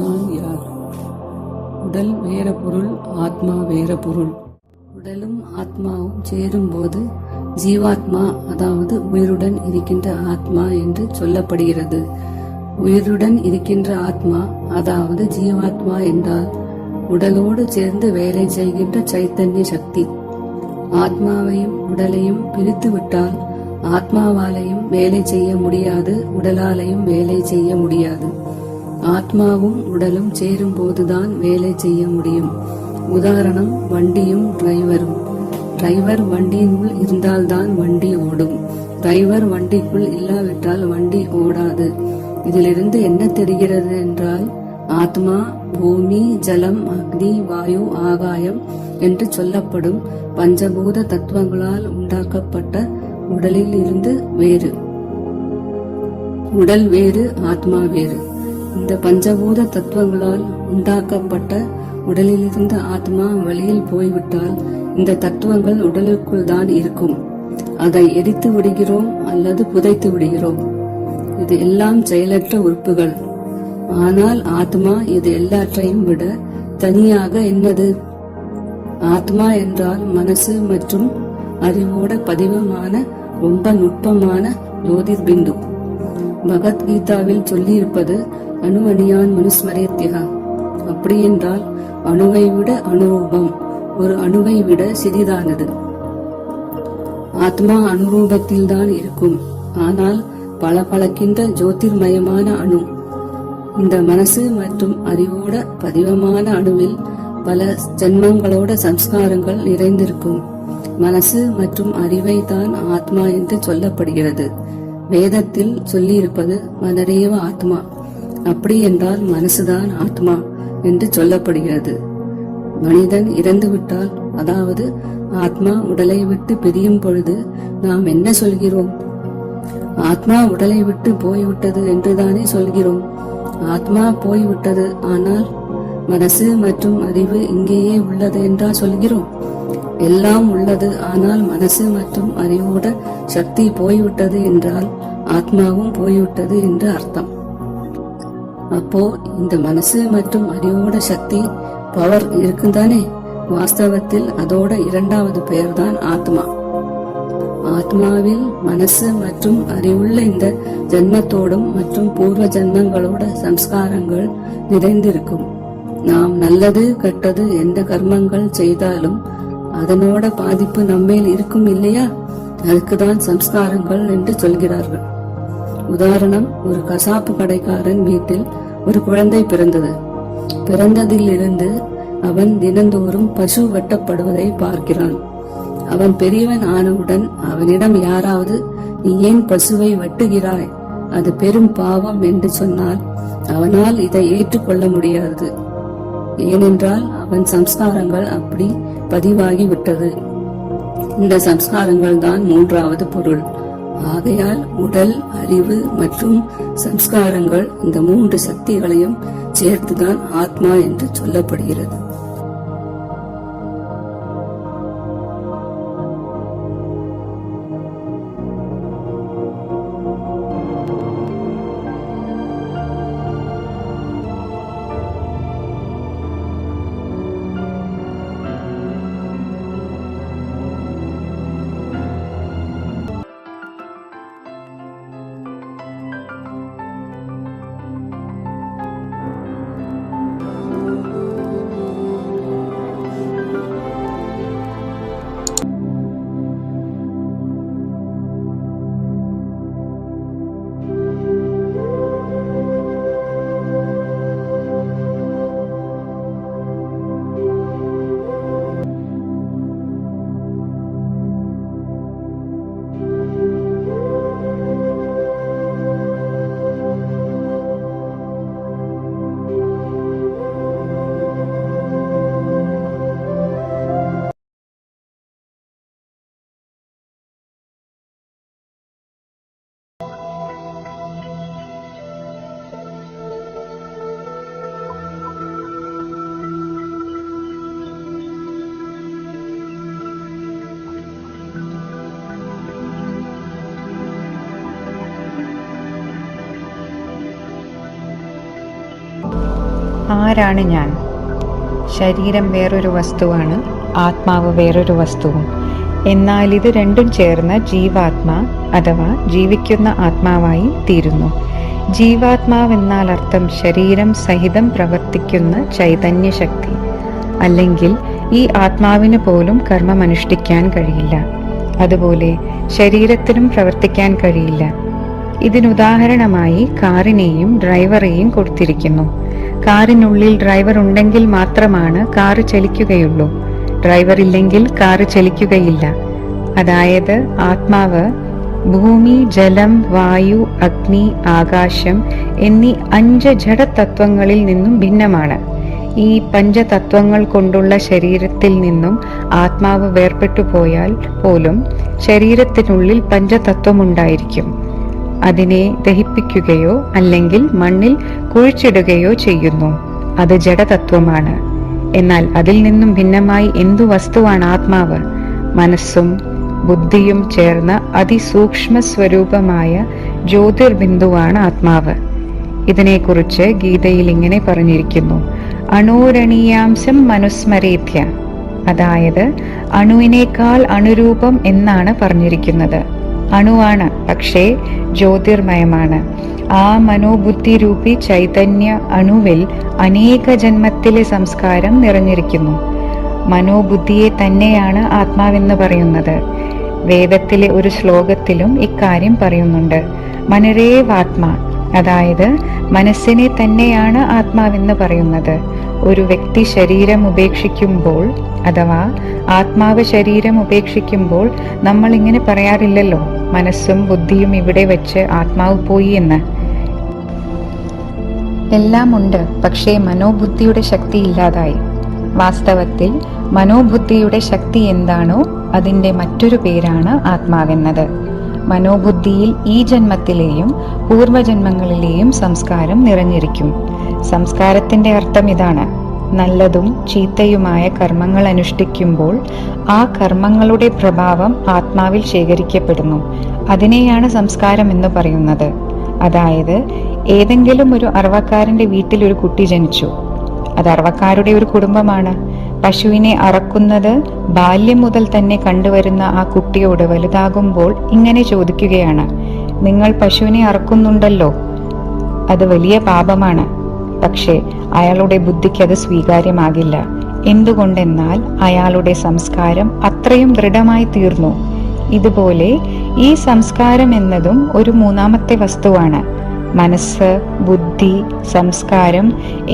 நான் யார்? உடல் வேற பொருள், ஆத்மா வேற பொருள். உடலும் ஆத்மாவும் சேரும்போது ஜீவாத்மா, அதாவது உயிருடன் இருக்கின்ற ஆத்மா என்று சொல்லப்படுகிறது. உயிருடன் இருக்கின்ற ஆத்மா, அதாவது ஜீவாத்மா என்றால் உடலோடு சேர்ந்து வேலை செய்கின்ற சைத்தன்ய சக்தி. ஆத்மாவையும் உடலையும் பிரித்து விட்டால் ஆத்மாவாலையும் வேலை செய்ய முடியாது, உடலாலையும் வேலை செய்ய முடியாது. ஆத்மாவும் உடலும் சேரும் போதுதான் வேலை செய்ய முடியும். உதாரணம், வண்டியும் டிரைவரும். டிரைவர் வண்டியினுள் இருந்தால்தான் வண்டி ஓடும். டிரைவர் வண்டிக்குள் இல்லாவிட்டால் வண்டி ஓடாது. இதிலிருந்து என்ன தெரிகிறது என்றால், ஆத்மா பூமி, ஜலம், அக்னி, வாயு, ஆகாயம் என்று சொல்லப்படும் பஞ்சபூத தத்துவங்களால் உண்டாக்கப்பட்ட உடலில் இருந்து வேறு. உடல் வேறு, ஆத்மா வேறு. இந்த பஞ்சபூத தத்துவங்களால் உண்டாக்கப்பட்ட உடலிலிருந்து ஆத்மா வெளியில் போய்விட்டால் இந்த தத்துவங்கள் உடலுக்குள் தான் இருக்கும். அதை எரித்து விடுகிறோம் அல்லது புதைத்து விடுகிறோம். இது எல்லாம் செயலற்ற உறுப்புகள். ஆனால் ஆத்மா இது எல்லாற்றையும் விட தனியாக என்னது? ஆத்மா என்றால் மனசு மற்றும் அறிவோட பதிவமான ரொம்ப நுட்பமான ஜோதிர் பிந்து. பகவத்கீதாவில் சொல்லி இருப்பது அணுவணியான் மனுஸ்மரேத்யா. அப்படி என்றால் அணுவை விட அனுரூபம், ஒரு அணுவை விட சிறிதானது. ஆத்மா அனுரூபத்தில் தான் இருக்கும், ஆனால் பளபளக்கின்ற ஜோதிர்மயமான அணு. இந்த மனசு மற்றும் அறிவோட பதிவமான அணுவில் பல ஜென்மங்களோட சம்ஸ்காரங்கள் நிறைந்திருக்கும். மனசு மற்றும் அறிவை தான் ஆத்மா என்று சொல்லப்படுகிறது. வேதத்தில் சொல்லி இருப்பது மனரேவ ஆத்மா. அப்படி என்றால் மனசுதான் ஆத்மா என்று சொல்லப்படுகிறது. மனிதன் இறந்துவிட்டால், அதாவது ஆத்மா உடலை விட்டு பிரியும் பொழுது நாம் என்ன சொல்கிறோம்? ஆத்மா உடலை விட்டு போய்விட்டது என்றுதானே சொல்கிறோம். ஆத்மா போய்விட்டது, ஆனால் மனசு மற்றும் அறிவு இங்கேயே உள்ளது என்றா சொல்கிறோம். எல்லாம் உள்ளது, ஆனால் மனசு மற்றும் அறிவோட சக்தி போய்விட்டது என்றால் ஆத்மாவும் போய்விட்டது என்று அர்த்தம். அப்போ இந்த மனசு மற்றும் அறிவோட சக்தி, பவர் இருக்குந்தானே. வாஸ்தவத்தில் அதோட இரண்டாவது பெயர் தான் ஆத்மா. ஆத்மாவில் மனசு மற்றும் அறிவுள்ள இந்த ஜன்மத்தோடும் மற்றும் பூர்வ ஜன்மங்களோட சம்ஸ்காரங்கள் நிறைந்திருக்கும். நாம் நல்லது கெட்டது எந்த கர்மங்கள் செய்தாலும் அதனோட பாதிப்பு நம்மேல் இருக்கும் இல்லையா? அதுக்குதான் சம்ஸ்காரங்கள் என்று சொல்கிறார்கள். உதாரணம், ஒரு கசாப்பு கடைக்காரன் வீட்டில் ஒரு குழந்தை பிறந்தது. பிறந்ததிலிருந்து அவன் தினந்தோறும் பசு வெட்டப்படுவதை பார்க்கிறான். அவன் பெரியவன் ஆனவுடன் அவனிடம் யாராவது, நீ ஏன் பசுவை வெட்டுகிறாய், அது பெரும் பாவம் என்று சொன்னால் அவனால் இதை ஏற்றுக்கொள்ள முடியாது. ஏனென்றால் அவன் சம்ஸ்காரங்கள் அப்படி பதிவாகி விட்டது. இந்த சம்ஸ்காரங்கள் தான் மூன்றாவது பொருள். ஆகையால் உடல், அறிவு மற்றும் சம்ஸ்காரங்கள், இந்த மூன்று சக்திகளையும் சேர்த்துதான் ஆத்மா என்று சொல்லப்படுகிறது. ആരാണ് ഞാൻ? ശരീരം വേറൊരു വസ്തുവാണ്, ആത്മാവ് വേറൊരു വസ്തുവും. എന്നാൽ ഇത് രണ്ടും ചേർന്ന് ജീവാത്മാ അഥവാ ജീവിക്കുന്ന ആത്മാവായി തീരുന്നു. ജീവാത്മാവെന്നാൽ അർത്ഥം ശരീരം സഹിതം പ്രവർത്തിക്കുന്ന ചൈതന്യശക്തി. അല്ലെങ്കിൽ ഈ ആത്മാവിന് പോലും കർമ്മമനുഷ്ഠിക്കാൻ കഴിയില്ല. അതുപോലെ ശരീരത്തിനും പ്രവർത്തിക്കാൻ കഴിയില്ല. ഇതിനുദാഹരണമായി കാറിനെയും ഡ്രൈവറെയും കൊടുത്തിരിക്കുന്നു. കാറിനുള്ളിൽ ഡ്രൈവർ ഉണ്ടെങ്കിൽ മാത്രമാണ് കാറ് ചലിക്കുകയുള്ളൂ. ഡ്രൈവർ ഇല്ലെങ്കിൽ കാറ് ചലിക്കുകയില്ല. അതായത് ആത്മാവ് ഭൂമി, ജലം, വായു, അഗ്നി, ആകാശം എന്നീ 5 ജഡതത്വങ്ങളിൽ നിന്നും ഭിന്നമാണ്. ഈ പഞ്ചതത്വങ്ങൾ കൊണ്ടുള്ള ശരീരത്തിൽ നിന്നും ആത്മാവ് വേർപെട്ടു പോയാൽ പോലും ശരീരത്തിനുള്ളിൽ പഞ്ചതത്വമുണ്ടായിരിക്കും. അതിനെ ദഹിപ്പിക്കുകയോ അല്ലെങ്കിൽ മണ്ണിൽ കുഴിച്ചിടുകയോ ചെയ്യുന്നു. അത് ജഡതത്വമാണ്. എന്നാൽ അതിൽ നിന്നും ഭിന്നമായി എന്തു വസ്തുവാണ് ആത്മാവ്? മനസ്സും ബുദ്ധിയും ചേർന്ന അതിസൂക്ഷ്മ സ്വരൂപമായ ജ്യോതിർബിന്ദുവാണ് ആത്മാവ്. ഇതിനെക്കുറിച്ച് ഗീതയിൽ ഇങ്ങനെ പറഞ്ഞിരിക്കുന്നു: അണോരണീയാംശം മനുസ്മരേത്യ. അതായത് അണുവിനേക്കാൾ അണുരൂപം എന്നാണ് പറഞ്ഞിരിക്കുന്നത്. അണുവാണ്, പക്ഷേ ജ്യോതിർമയമാണ്. ആ മനോബുദ്ധി രൂപി ചൈതന്യ അണുവിൽ അനേക ജന്മത്തിലെ സംസ്കാരം നിറഞ്ഞിരിക്കുന്നു. മനോബുദ്ധിയെ തന്നെയാണ് ആത്മാവെന്ന് പറയുന്നത്. വേദത്തിലെ ഒരു ശ്ലോകത്തിലും ഇക്കാര്യം പറയുന്നുണ്ട്. മനരേവാത്മ, അതായത് മനസ്സിനെ തന്നെയാണ് ആത്മാവെന്ന് പറയുന്നത്. ഒരു വ്യക്തി ശരീരം ഉപേക്ഷിക്കുമ്പോൾ, അഥവാ ആത്മാവ് ശരീരം ഉപേക്ഷിക്കുമ്പോൾ നമ്മൾ ഇങ്ങനെ പറയാറില്ലല്ലോ, മനസ്സും ബുദ്ധിയും ഇവിടെ വെച്ച് ആത്മാവ് പോയി എന്ന്. എല്ലാം ഉണ്ട്, പക്ഷേ മനോബുദ്ധിയുടെ ശക്തി ഇല്ലാതായി. വാസ്തവത്തിൽ മനോബുദ്ധിയുടെ ശക്തി എന്താണോ അതിന്റെ മറ്റൊരു പേരാണ് ആത്മാവെന്നത്. മനോബുദ്ധിയിൽ ഈ ജന്മത്തിലെയും പൂർവജന്മങ്ങളിലെയും സംസ്കാരം നിറഞ്ഞിരിക്കും. സംസ്കാരത്തിന്റെ അർത്ഥം ഇതാണ്: നല്ലതും ചീത്തയുമായ കർമ്മങ്ങൾ അനുഷ്ഠിക്കുമ്പോൾ ആ കർമ്മങ്ങളുടെ പ്രഭാവം ആത്മാവിൽ ശേഖരിക്കപ്പെടുന്നു. അതിനെയാണ് സംസ്കാരം എന്ന് പറയുന്നത്. അതായത് ഏതെങ്കിലും ഒരു അറവക്കാരന്റെ വീട്ടിൽ ഒരു കുട്ടി ജനിച്ചു. അത് അറവക്കാരുടെ ഒരു കുടുംബമാണ്. പശുവിനെ അറക്കുന്നത് ബാല്യം മുതൽ തന്നെ കണ്ടുവരുന്ന ആ കുട്ടിയോട് വലുതാകുമ്പോൾ ഇങ്ങനെ ചോദിക്കുകയാണ്: നിങ്ങൾ പശുവിനെ അറക്കുന്നുണ്ടല്ലോ, അത് വലിയ പാപമാണ്. പക്ഷേ അയാളുടെ ബുദ്ധിക്ക് അത് സ്വീകാര്യമാകില്ല. എന്തുകൊണ്ടെന്നാൽ അയാളുടെ സംസ്കാരം അത്രയും ദൃഢമായി തീർന്നു. ഇതുപോലെ ഈ സംസ്കാരം എന്നതും ഒരു മൂന്നാമത്തെ വസ്തുവാണ്. മനസ്സ്, ബുദ്ധി, സംസ്കാരം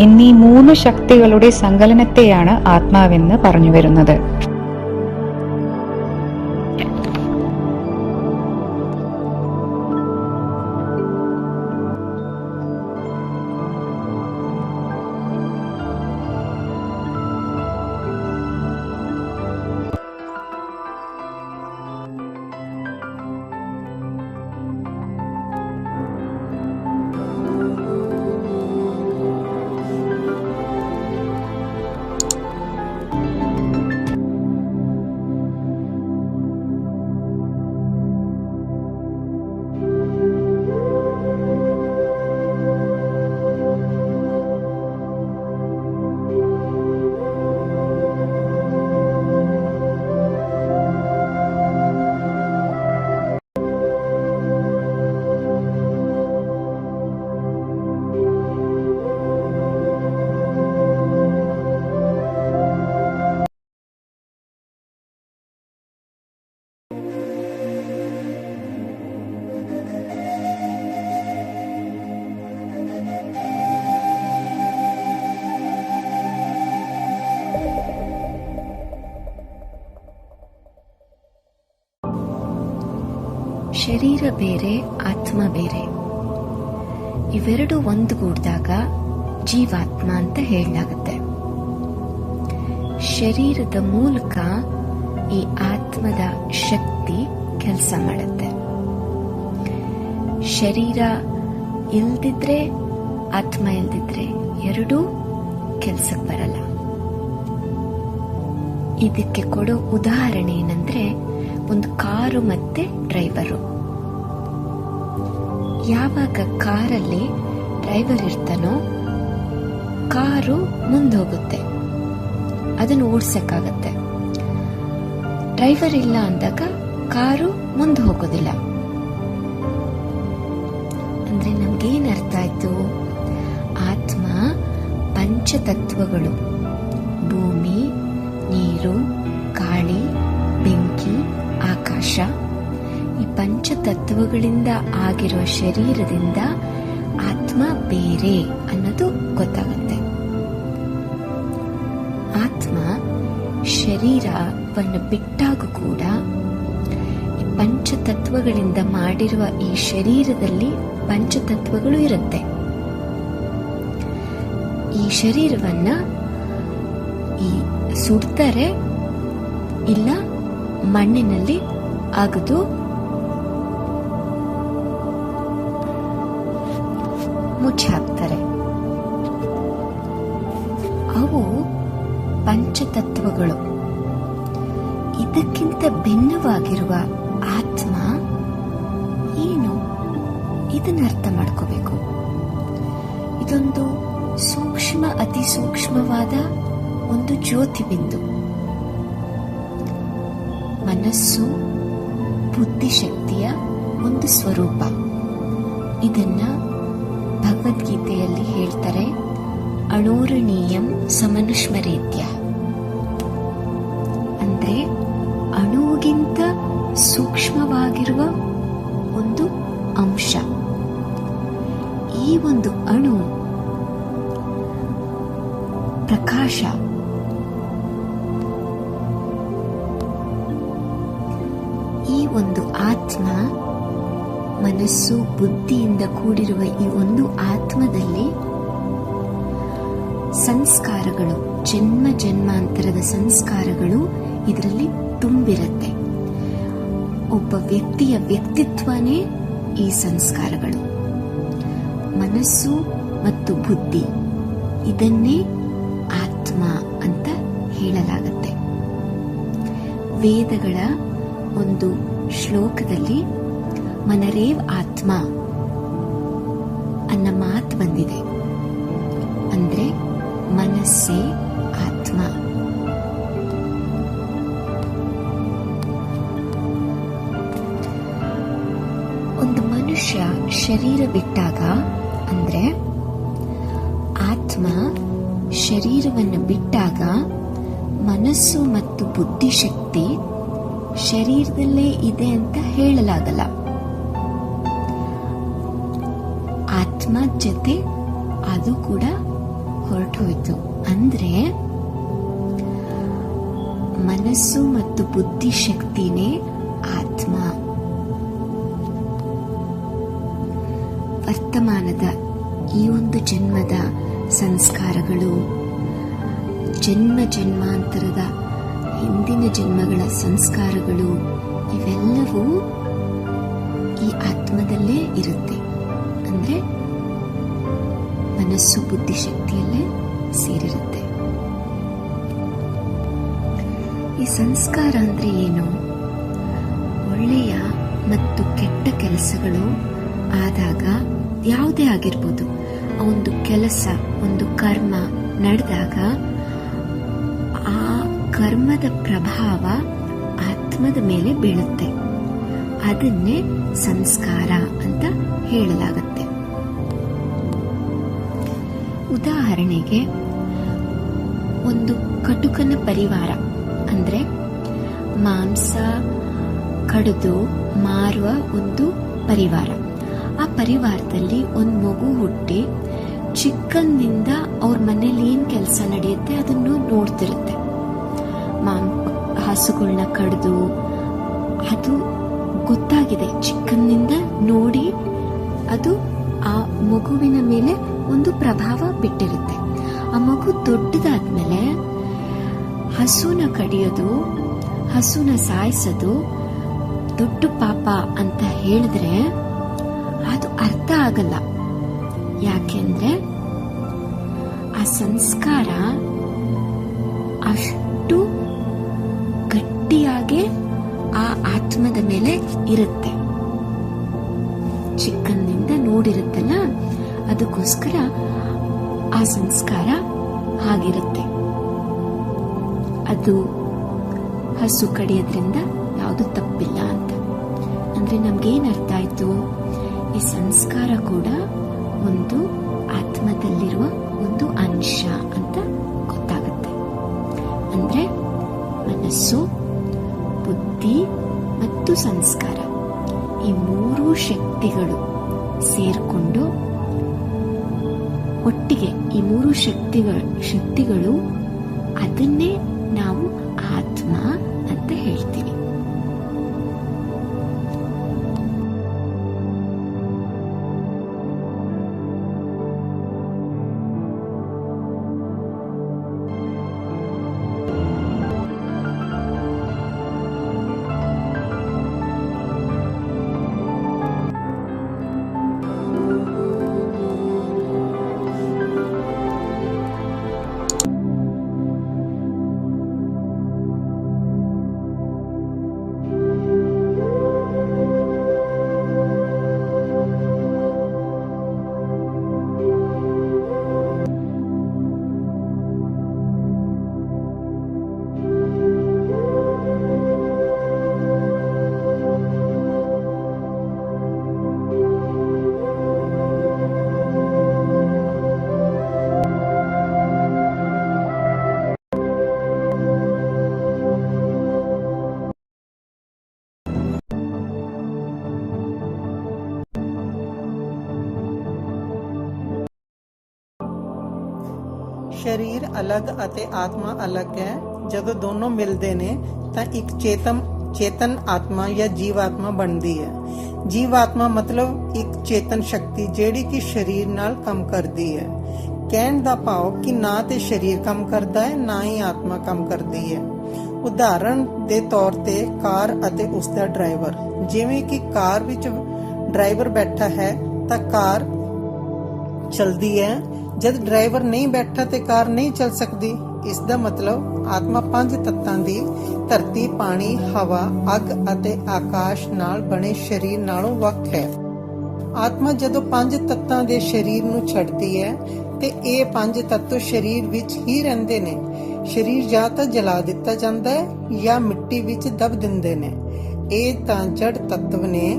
എന്നീ 3 ശക്തികളുടെ സങ്കലനത്തെയാണ് ആത്മാവെന്ന് പറഞ്ഞു വരുന്നത്. ಶರೀರ ಬೇರೆ, ಆತ್ಮ ಬೇರೆ. ಇವೆರಡು ಒಂದುಗೂಡಿದಾಗ ಜೀವಾತ್ಮ ಅಂತ ಹೇಳಲಾಗುತ್ತೆ. ಶರೀರದ ಮೂಲಕ ಈ ಆತ್ಮದ ಶಕ್ತಿ ಕೆಲಸ ಮಾಡುತ್ತೆ. ಶರೀರ ಇಲ್ದಿದ್ರೆ, ಆತ್ಮ ಇಲ್ದಿದ್ರೆ ಎರಡೂ ಕೆಲಸಕ್ಕೆ ಬರಲ್ಲ. ಇದಕ್ಕೆ ಕೊಡೋ ಉದಾಹರಣೆ ಏನಂದ್ರೆ, ಒಂದು ಕಾರು ಮತ್ತೆ ಡ್ರೈವರು. ಯಾವಾಗ ಕಾರಲ್ಲಿ ಡ್ರೈವರ್ ಇರ್ತಾನೋ ಕಾರು ಮುಂದೋಗುತ್ತೆ, ಅದನ್ನು ಓಡಿಸಕ್ಕಾಗತ್ತೆ. ಡ್ರೈವರ್ ಇಲ್ಲ ಅಂದಾಗ ಕಾರು ಮುಂದೆ ಹೋಗೋದಿಲ್ಲ. ಅಂದ್ರೆ ನಮ್ಗೇನ್ ಅರ್ಥ ಆಯ್ತು? ಆತ್ಮ ಪಂಚತತ್ವಗಳು, ಭೂಮಿ, ನೀರು, ಗಾಳಿ, ಬೆಂಕಿ, ಆಕಾಶ, ಈ ಪಂಚತತ್ವಗಳಿಂದ ಆಗಿರೋ ಶರೀರದಿಂದ ಆತ್ಮ ಬೇರೆ ಅನ್ನೋದು ಗೊತ್ತಾಗುತ್ತೆ. ಆತ್ಮ ಶರೀರವನ್ನು ಬಿಟ್ಟಾಗ ಕೂಡ ಈ ಪಂಚತತ್ವಗಳಿಂದ ಮಾಡಿರುವ ಈ ಶರೀರದಲ್ಲಿ ಪಂಚತತ್ವಗಳು ಇರುತ್ತೆ. ಈ ಶರೀರವನ್ನ ಈ ಸುಡ್ತಾರೆ, ಇಲ್ಲ ಮಣ್ಣಿನಲ್ಲಿ ಅಗೆದು ಮುಚ್ಚಿ ಹಾಕ್ತಾರೆ. ಅವು ಪಂಚತತ್ವಗಳು. ಇದಕ್ಕಿಂತ ಭಿನ್ನವಾಗಿರುವ ಆತ್ಮ ಏನು, ಇದನ್ನ ಅರ್ಥ ಮಾಡ್ಕೋಬೇಕು. ಇದೊಂದು ಸೂಕ್ಷ್ಮ, ಅತಿ ಸೂಕ್ಷ್ಮವಾದ ಒಂದು ಜ್ಯೋತಿ ಬಿಂದು. ಮನಸ್ಸು ಬುದ್ಧಿಶಕ್ತಿಯ ಒಂದು ಸ್ವರೂಪ. ಇದನ್ನ ಭಗವದ್ಗೀತೆಯಲ್ಲಿ ಹೇಳ್ತಾರೆ, ಅಣೋರಣೀಯಂ ಸಮನುಸ್ಮರೇತ್ಯ. ಅಂದ್ರೆ ಅಣುಗಿಂತ ಸೂಕ್ಷ್ಮವಾಗಿರುವ ಒಂದು ಅಂಶ. ಈ ಒಂದು ಅಣು ಪ್ರಕಾಶ. ಈ ಒಂದು ಆತ್ಮ, ಮನಸ್ಸು ಬುದ್ಧಿಯಿಂದ ಕೂಡಿರುವ ಈ ಒಂದು ಆತ್ಮದಲ್ಲಿ ಸಂಸ್ಕಾರಗಳು, ಜನ್ಮ ಜನ್ಮಾಂತರದ ಸಂಸ್ಕಾರಗಳು ಇದರಲ್ಲಿ ತುಂಬಿರುತ್ತೆ. ಒಬ್ಬ ವ್ಯಕ್ತಿಯ ವ್ಯಕ್ತಿತ್ವನೇ ಈ ಸಂಸ್ಕಾರಗಳು. ಮನಸ್ಸು ಮತ್ತು ಬುದ್ಧಿ, ಇದನ್ನೇ ಆತ್ಮ ಅಂತ ಹೇಳಲಾಗುತ್ತೆ. ವೇದಗಳ ಒಂದು ಶ್ಲೋಕದಲ್ಲಿ ಮನರೇವ್ ಆತ್ಮ ಅನ್ನೋ ಮಾತು ಬಂದಿದೆ. ಅಂದ್ರೆ ಮನಸ್ಸೇ ಆತ್ಮ. ಒಂದು ಮನುಷ್ಯ ಶರೀರ ಬಿಟ್ಟಾಗ, ಅಂದ್ರೆ ಆತ್ಮ ಶರೀರವನ್ನು ಬಿಟ್ಟಾಗ, ಮನಸ್ಸು ಮತ್ತು ಬುದ್ಧಿಶಕ್ತಿ ಶರೀರದಲ್ಲೇ ಇದೆ ಅಂತ ಹೇಳಲಾಗಲ್ಲ. ಆತ್ಮ ಜೊತೆ ಅದು ಕೂಡ ಹೊರಟೋಯ್ತು. ಅಂದ್ರೆ ಮನಸ್ಸು ಮತ್ತು ಬುದ್ಧಿಶಕ್ತಿನೇ ಆತ್ಮ. ವರ್ತಮಾನದ ಈ ಒಂದು ಜನ್ಮದ ಸಂಸ್ಕಾರಗಳು, ಜನ್ಮ ಜನ್ಮಾಂತರದ ಹಿಂದಿನ ಜನ್ಮಗಳ ಸಂಸ್ಕಾರಗಳು, ಇವೆಲ್ಲವೂ ಈ ಆತ್ಮದಲ್ಲೇ ಇರುತ್ತೆ. ಅಂದ್ರೆ ಮನಸ್ಸು ಬುದ್ಧಿಶಕ್ತಿಯಲ್ಲೇ ಸೇರಿರುತ್ತೆ. ಈ ಸಂಸ್ಕಾರ ಅಂದ್ರೆ ಏನು? ಒಳ್ಳೆಯ ಮತ್ತು ಕೆಟ್ಟ ಕೆಲಸಗಳು ಆದಾಗ, ಯಾವುದೇ ಆಗಿರ್ಬೋದು, ಒಂದು ಕೆಲಸ, ಒಂದು ಕರ್ಮ ನಡೆದಾಗ ಆ ಕರ್ಮದ ಪ್ರಭಾವ ಆತ್ಮದ ಮೇಲೆ ಬೀಳುತ್ತೆ. ಅದನ್ನೇ ಸಂಸ್ಕಾರ ಅಂತ ಹೇಳಲಾಗುತ್ತೆ. ಉದಾಹರಣೆಗೆ, ಒಂದು ಕಟುಕನ ಪರಿವಾರ, ಅಂದ್ರೆ ಮಾಂಸ ಕಡಿದು ಮಾರುವ ಒಂದು ಪರಿವಾರ. ಆ ಪರಿವಾರದಲ್ಲಿ ಒಂದು ಮಗು ಹುಟ್ಟಿ ಚಿಕ್ಕಂದಿನಿಂದ ಅವ್ರ ಮನೇಲಿ ಏನ್ ಕೆಲಸ ನಡೆಯುತ್ತೆ ಅದನ್ನು ನೋಡ್ತಿರುತ್ತೆ. ಹಸುಗಳನ್ನ ಕಡಿದು, ಅದು ಗೊತ್ತಾಗಿದೆ, ಚಿಕ್ಕಂದಿನಿಂದ ನೋಡಿ ಅದು ಆ ಮಗುವಿನ ಮೇಲೆ ಒಂದು ಪ್ರಭಾವ ಬಿಟ್ಟಿರುತ್ತೆ. ಆ ಮಗು ದೊಡ್ಡದಾದ್ಮೇಲೆ ಹಸುನ ಕಡಿಯೋದು, ಹಸುನ ಸಾಯಿಸೋದು ದೊಡ್ಡ ಪಾಪ ಅಂತ ಹೇಳಿದ್ರೆ ಅದು ಅರ್ಥ ಆಗಲ್ಲ. ಯಾಕೆಂದ್ರೆ ಆ ಸಂಸ್ಕಾರ ಅಷ್ಟು ಗಟ್ಟಿಯಾಗಿ ಆ ಆತ್ಮದ ಮೇಲೆ ಇರುತ್ತೆ. ಚಿಕ್ಕಂದಿನಿಂದ ನೋಡಿರುತ್ತಲ್ಲ, ಅದಕ್ಕೋಸ್ಕರ ಆ ಸಂಸ್ಕಾರ ಹಾಗಿರುತ್ತೆ. ಅದು ಹಸು ಕಡಿಯೋದ್ರಿಂದ ಯಾವುದು ತಪ್ಪಿಲ್ಲ ಅಂತ. ಅಂದ್ರೆ ನಮ್ಗೇನ್ ಅರ್ಥ ಆಯ್ತು? ಈ ಸಂಸ್ಕಾರ ಕೂಡ ಒಂದು ಆತ್ಮದಲ್ಲಿರುವ ಒಂದು ಅಂಶ ಅಂತ ಗೊತ್ತಾಗುತ್ತೆ. ಅಂದ್ರೆ ಮನಸ್ಸು, ಬುದ್ಧಿ ಮತ್ತು ಸಂಸ್ಕಾರ, ಈ ಮೂರು ಶಕ್ತಿಗಳು ಸೇರ್ಕೊಂಡು ಒಟ್ಟಿಗೆ, ಈ ಮೂರು ಶಕ್ತಿಗಳು ಅದನ್ನೇ ನಾವು शरीर अलग ਅਤੇ आत्मा अलग है। ਜਦੋਂ ਦੋਨੋਂ ਮਿਲਦੇ ਨੇ ਤਾਂ ਇੱਕ ਚੇਤਨ ਆਤਮਾ ਜਾਂ ਜੀਵ ਆਤਮਾ ਬਣਦੀ ਹੈ। ਜੀਵ ਆਤਮਾ ਮਤਲਬ ਇੱਕ ਚੇਤਨ ਸ਼ਕਤੀ ਜਿਹੜੀ ਕਿ ਸਰੀਰ ਨਾਲ ਕੰਮ ਕਰਦੀ ਹੈ। ਕਹਿਣ ਦਾ ਭਾਵ ਕਿ ਨਾ ਤੇ ਸਰੀਰ ਕੰਮ ਕਰਦਾ ਹੈ ਨਾ ਹੀ ਆਤਮਾ ਕੰਮ ਕਰਦੀ ਹੈ। ਉਦਾਹਰਣ ਦੇ ਤੌਰ ਤੇ ਕਾਰ ਅਤੇ ਉਸ ਦਾ ਡਰਾਈਵਰ। ਜਿਵੇਂ ਕਿ ਕਾਰ ਵਿੱਚ ਡਰਾਈਵਰ ਬੈਠਾ ਹੈ ਤਾਂ ਕਾਰ ਚਲਦੀ ਹੈ। ਜਦ ਡਰਾਈਵਰ ਨਹੀਂ ਬੈਠਾ ਤੇ ਕਾਰ ਨਹੀਂ ਚੱਲ ਸਕਦੀ। ਇਸ ਦਾ ਮਤਲਬ ਆਤਮਾ 5 ਤੱਤਾਂ ਦੀ ਧਰਤੀ, ਪਾਣੀ, ਹਵਾ, ਅੱਗ ਅਤੇ ਆਕਾਸ਼ ਨਾਲ ਬਣੇ ਸਰੀਰ ਨਾਲੋਂ ਵੱਖ ਹੈ। ਆਤਮਾ ਜਦੋਂ 5 ਤੱਤਾਂ ਦੇ ਸਰੀਰ ਨੂੰ ਛੱਡਦੀ ਹੈ ਤੇ ਇਹ 5 ਤੱਤ ਸਰੀਰ ਵਿੱਚ ਹੀ ਰਹਿੰਦੇ ਨੇ। ਸਰੀਰ ਜਾਂ ਤਾਂ ਜਲਾ ਦਿੱਤਾ ਜਾਂਦਾ ਹੈ ਜਾਂ ਮਿੱਟੀ ਵਿੱਚ ਦਬ ਦਿੰਦੇ ਨੇ। ਇਹ ਤਾਂ ਜੜ ਤੱਤਵ ਨੇ।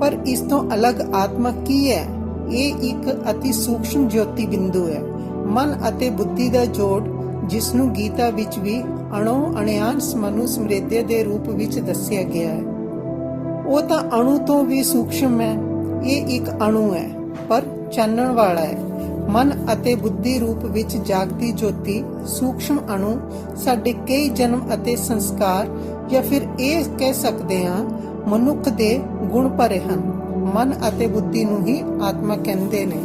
ਪਰ ਇਸ ਤੋਂ ਅਲੱਗ ਆਤਮਾ ਕੀ ਹੈ? ਇਹ ਇੱਕ ਅਤੀ ਸੂਖਸ਼ਮ ਜੋਤੀ ਬਿੰਦੂ ਹੈ। ਮਨ ਅਤੇ ਬੁੱਧੀ ਦਾ ਜੋੜ, ਜਿਸ ਨੂੰ ਗੀਤਾ ਵਿੱਚ ਵੀ ਅਣੂ ਅਣਿਆਸ ਮਨੁ ਸਮ੍ਰਿੱਧਿਆ ਦੇ ਰੂਪ ਵਿੱਚ ਦੱਸਿਆ ਗਿਆ ਹੈ, ਉਹ ਤਾਂ ਅਣੂ ਤੋਂ ਵੀ ਸੂਖਸ਼ਮ ਹੈ। ਇਹ ਇੱਕ ਅਣੂ ਹੈ ਪਰ ਚਾਨਣ ਵਾਲਾ ਹੈ। ਮਨ ਅਤੇ ਬੁੱਧੀ ਰੂਪ ਵਿੱਚ ਜਾਗਦੀ ਜੋਤੀ, ਸੂਖਸ਼ਮ ਅਣੂ ਸਾਡੇ ਕਈ ਜਨਮ ਅਤੇ ਸੰਸਕਾਰ ਜਾਂ ਫਿਰ ਇਹ ਕਹਿ ਸਕਦੇ ਹਾਂ ਮਨੁੱਖ ਦੇ ਗੁਣ ਭਰੇ ਹਨ। ਮਨ ਅਤੇ ਬੁੱਧੀ ਨੂੰ ਹੀ ਆਤਮਾ ਕਹਿੰਦੇ ਨੇ।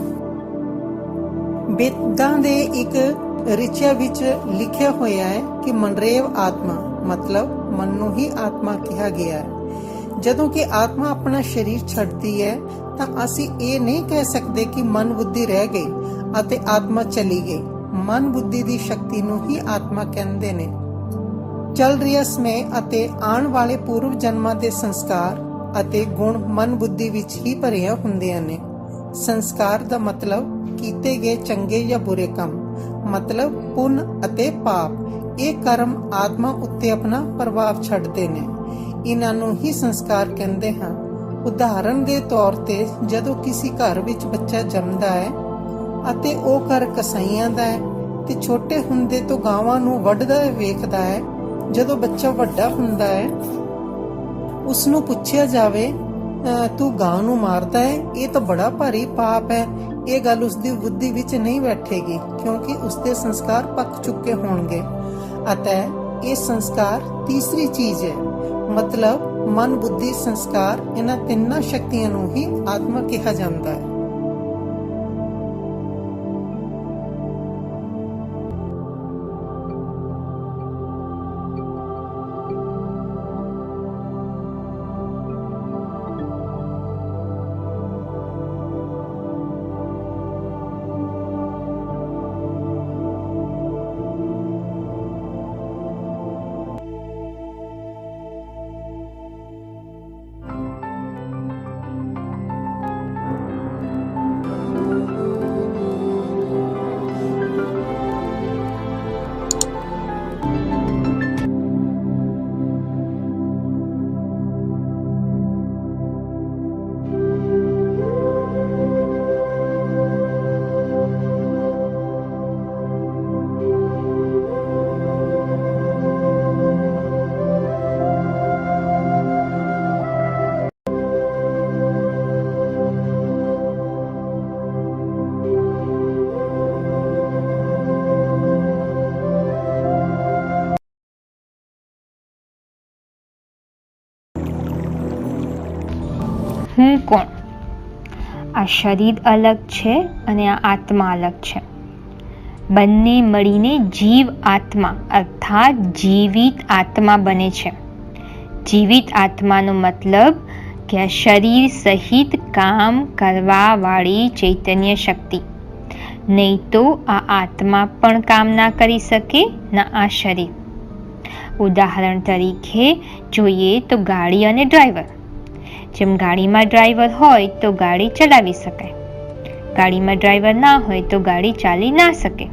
ਵੇਦਾਂ ਦੇ ਇੱਕ ਰਿਚਿਆ ਵਿੱਚ ਲਿਖਿਆ ਹੋਇਆ ਹੈ ਕਿ ਮਨਰੇਵ ਆਤਮਾ, ਮਤਲਬ ਮਨ ਨੂੰ ਹੀ ਆਤਮਾ ਕਿਹਾ ਗਿਆ ਹੈ। ਜਦੋਂ ਕਿ ਆਤਮਾ ਆਪਣਾ ਸਰੀਰ ਛੱਡਦੀ ਹੈ ਤਾਂ ਅਸੀਂ ਇਹ ਨਹੀਂ ਕਹਿ ਸਕਦੇ ਕਿ ਮਨ ਬੁੱਧੀ ਰਹਿ ਗਈ ਅਤੇ ਆਤਮਾ ਚਲੀ ਗਈ। ਮਨ ਬੁੱਧੀ ਦੀ ਸ਼ਕਤੀ ਨੂੰ ਹੀ ਆਤਮਾ ਕਹਿੰਦੇ ਨੇ। ਚੱਲ ਰਿਹਾ ਸਮੇਂ ਅਤੇ ਆਉਣ ਵਾਲੇ ਪੂਰਵ ਜਨਮਾਂ ਦੇ ਸੰਸਕਾਰ ਅਤੇ ਗੁਣ ਮਨ ਬੁੱਧੀ ਵਿੱਚ ਹੀ ਭਰਿਆ ਹੁੰਦੇ ਨੇ। ਸੰਸਕਾਰ ਦਾ ਮਤਲਬ ਕੀਤੇ ਗਏ ਚੰਗੇ ਜਾਂ ਬੁਰੇ ਕੰਮ, ਮਤਲਬ ਪੁੰਨ ਅਤੇ ਪਾਪ। ਇਹ ਕਰਮ ਆਤਮਾ ਉੱਤੇ ਆਪਣਾ ਪ੍ਰਭਾਵ ਛੱਡਦੇ ਨੇ। ਇਹਨਾਂ ਨੂੰ ਹੀ ਸੰਸਕਾਰ ਕਹਿੰਦੇ ਹਾਂ। ਉਦਾਹਰਣ ਦੇ ਤੌਰ ਤੇ ਜਦੋਂ ਕਿਸੇ ਘਰ ਵਿੱਚ ਬੱਚਾ ਜੰਮਦਾ ਹੈ ਅਤੇ ਉਹ ਘਰ ਕਸਾਈਆਂ ਦਾ ਹੈ ਤੇ ਛੋਟੇ ਹੁੰਦੇ ਤੋਂ ਗਾਵਾਂ ਨੂੰ ਵੱਢਦਾ ਵੇਖਦਾ ਹੈ। ਜਦੋਂ ਬੱਚਾ ਵੱਡਾ ਹੁੰਦਾ ਹੈ ਉਸ ਨੂੰ ਪੁੱਛਿਆ ਜਾਵੇ ਤੂੰ ਗਾਂ ਨੂੰ ਮਾਰਦਾ ਹੈ, ਇਹ ਤਾਂ ਬੜਾ ਭਾਰੀ ਪਾਪ ਹੈ। ਇਹ ਗੱਲ ਉਸਦੀ ਬੁੱਧੀ ਵਿੱਚ ਨਹੀਂ ਬੈਠੇਗੀ ਕਿਉਂਕਿ ਉਸਦੇ ਸੰਸਕਾਰ ਪੱਕ ਚੁੱਕੇ ਹੋਣਗੇ। ਅਤੇ ਇਹ ਸੰਸਕਾਰ ਤੀਸਰੀ ਚੀਜ਼ ਹੈ। ਮਤਲਬ ਮਨ, ਬੁੱਧੀ, ਸੰਸਕਾਰ, ਇਹਨਾਂ ਤਿੰਨਾਂ ਸ਼ਕਤੀਆਂ ਨੂੰ ਹੀ ਆਤਮਾ ਕਿਹਾ ਜਾਂਦਾ ਹੈ। હું કોણ? આ શરીર અલગ છે અને આ આત્મા અલગ છે. બંને મળીને જીવ આત્મા અર્થાત જીવિત આત્મા બને છે. જીવિત આત્માનો મતલબ કે આ શરીર સહિત કામ કરવાવાળી ચૈતન્ય શક્તિ. નહીં તો આ આત્મા પણ કામ ના કરી શકે ના આ શરીર. ઉદાહરણ તરીકે જોઈએ તો ગાડી અને ડ્રાઈવર. જેમ ગાડીમાં ડ્રાઈવર હોય તો ગાડી ચલાવી શકાય, ગાડીમાં ડ્રાઈવર ના હોય તો ગાડી ચાલી ના શકે.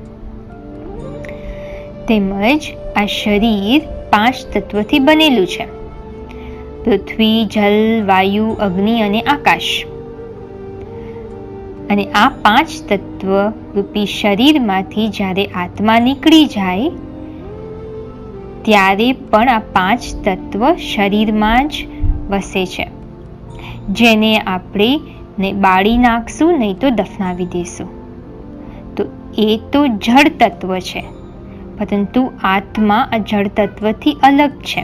તેમજ આ શરીર 5 તત્વથી બનેલું છે: પૃથ્વી, જલ, વાયુ, અગ્નિ અને આકાશ. અને આ 5 તત્વ રૂપી શરીરમાંથી જ્યારે આત્મા નીકળી જાય ત્યારે પણ આ 5 તત્વ શરીરમાં જ વસે છે, જેને આપણે બાળી નાખશું નહીં તો દફનાવી દઈશું. તો એ તો જળ તત્વ છે, પરંતુ આત્મા આ જળ તત્વથી અલગ છે.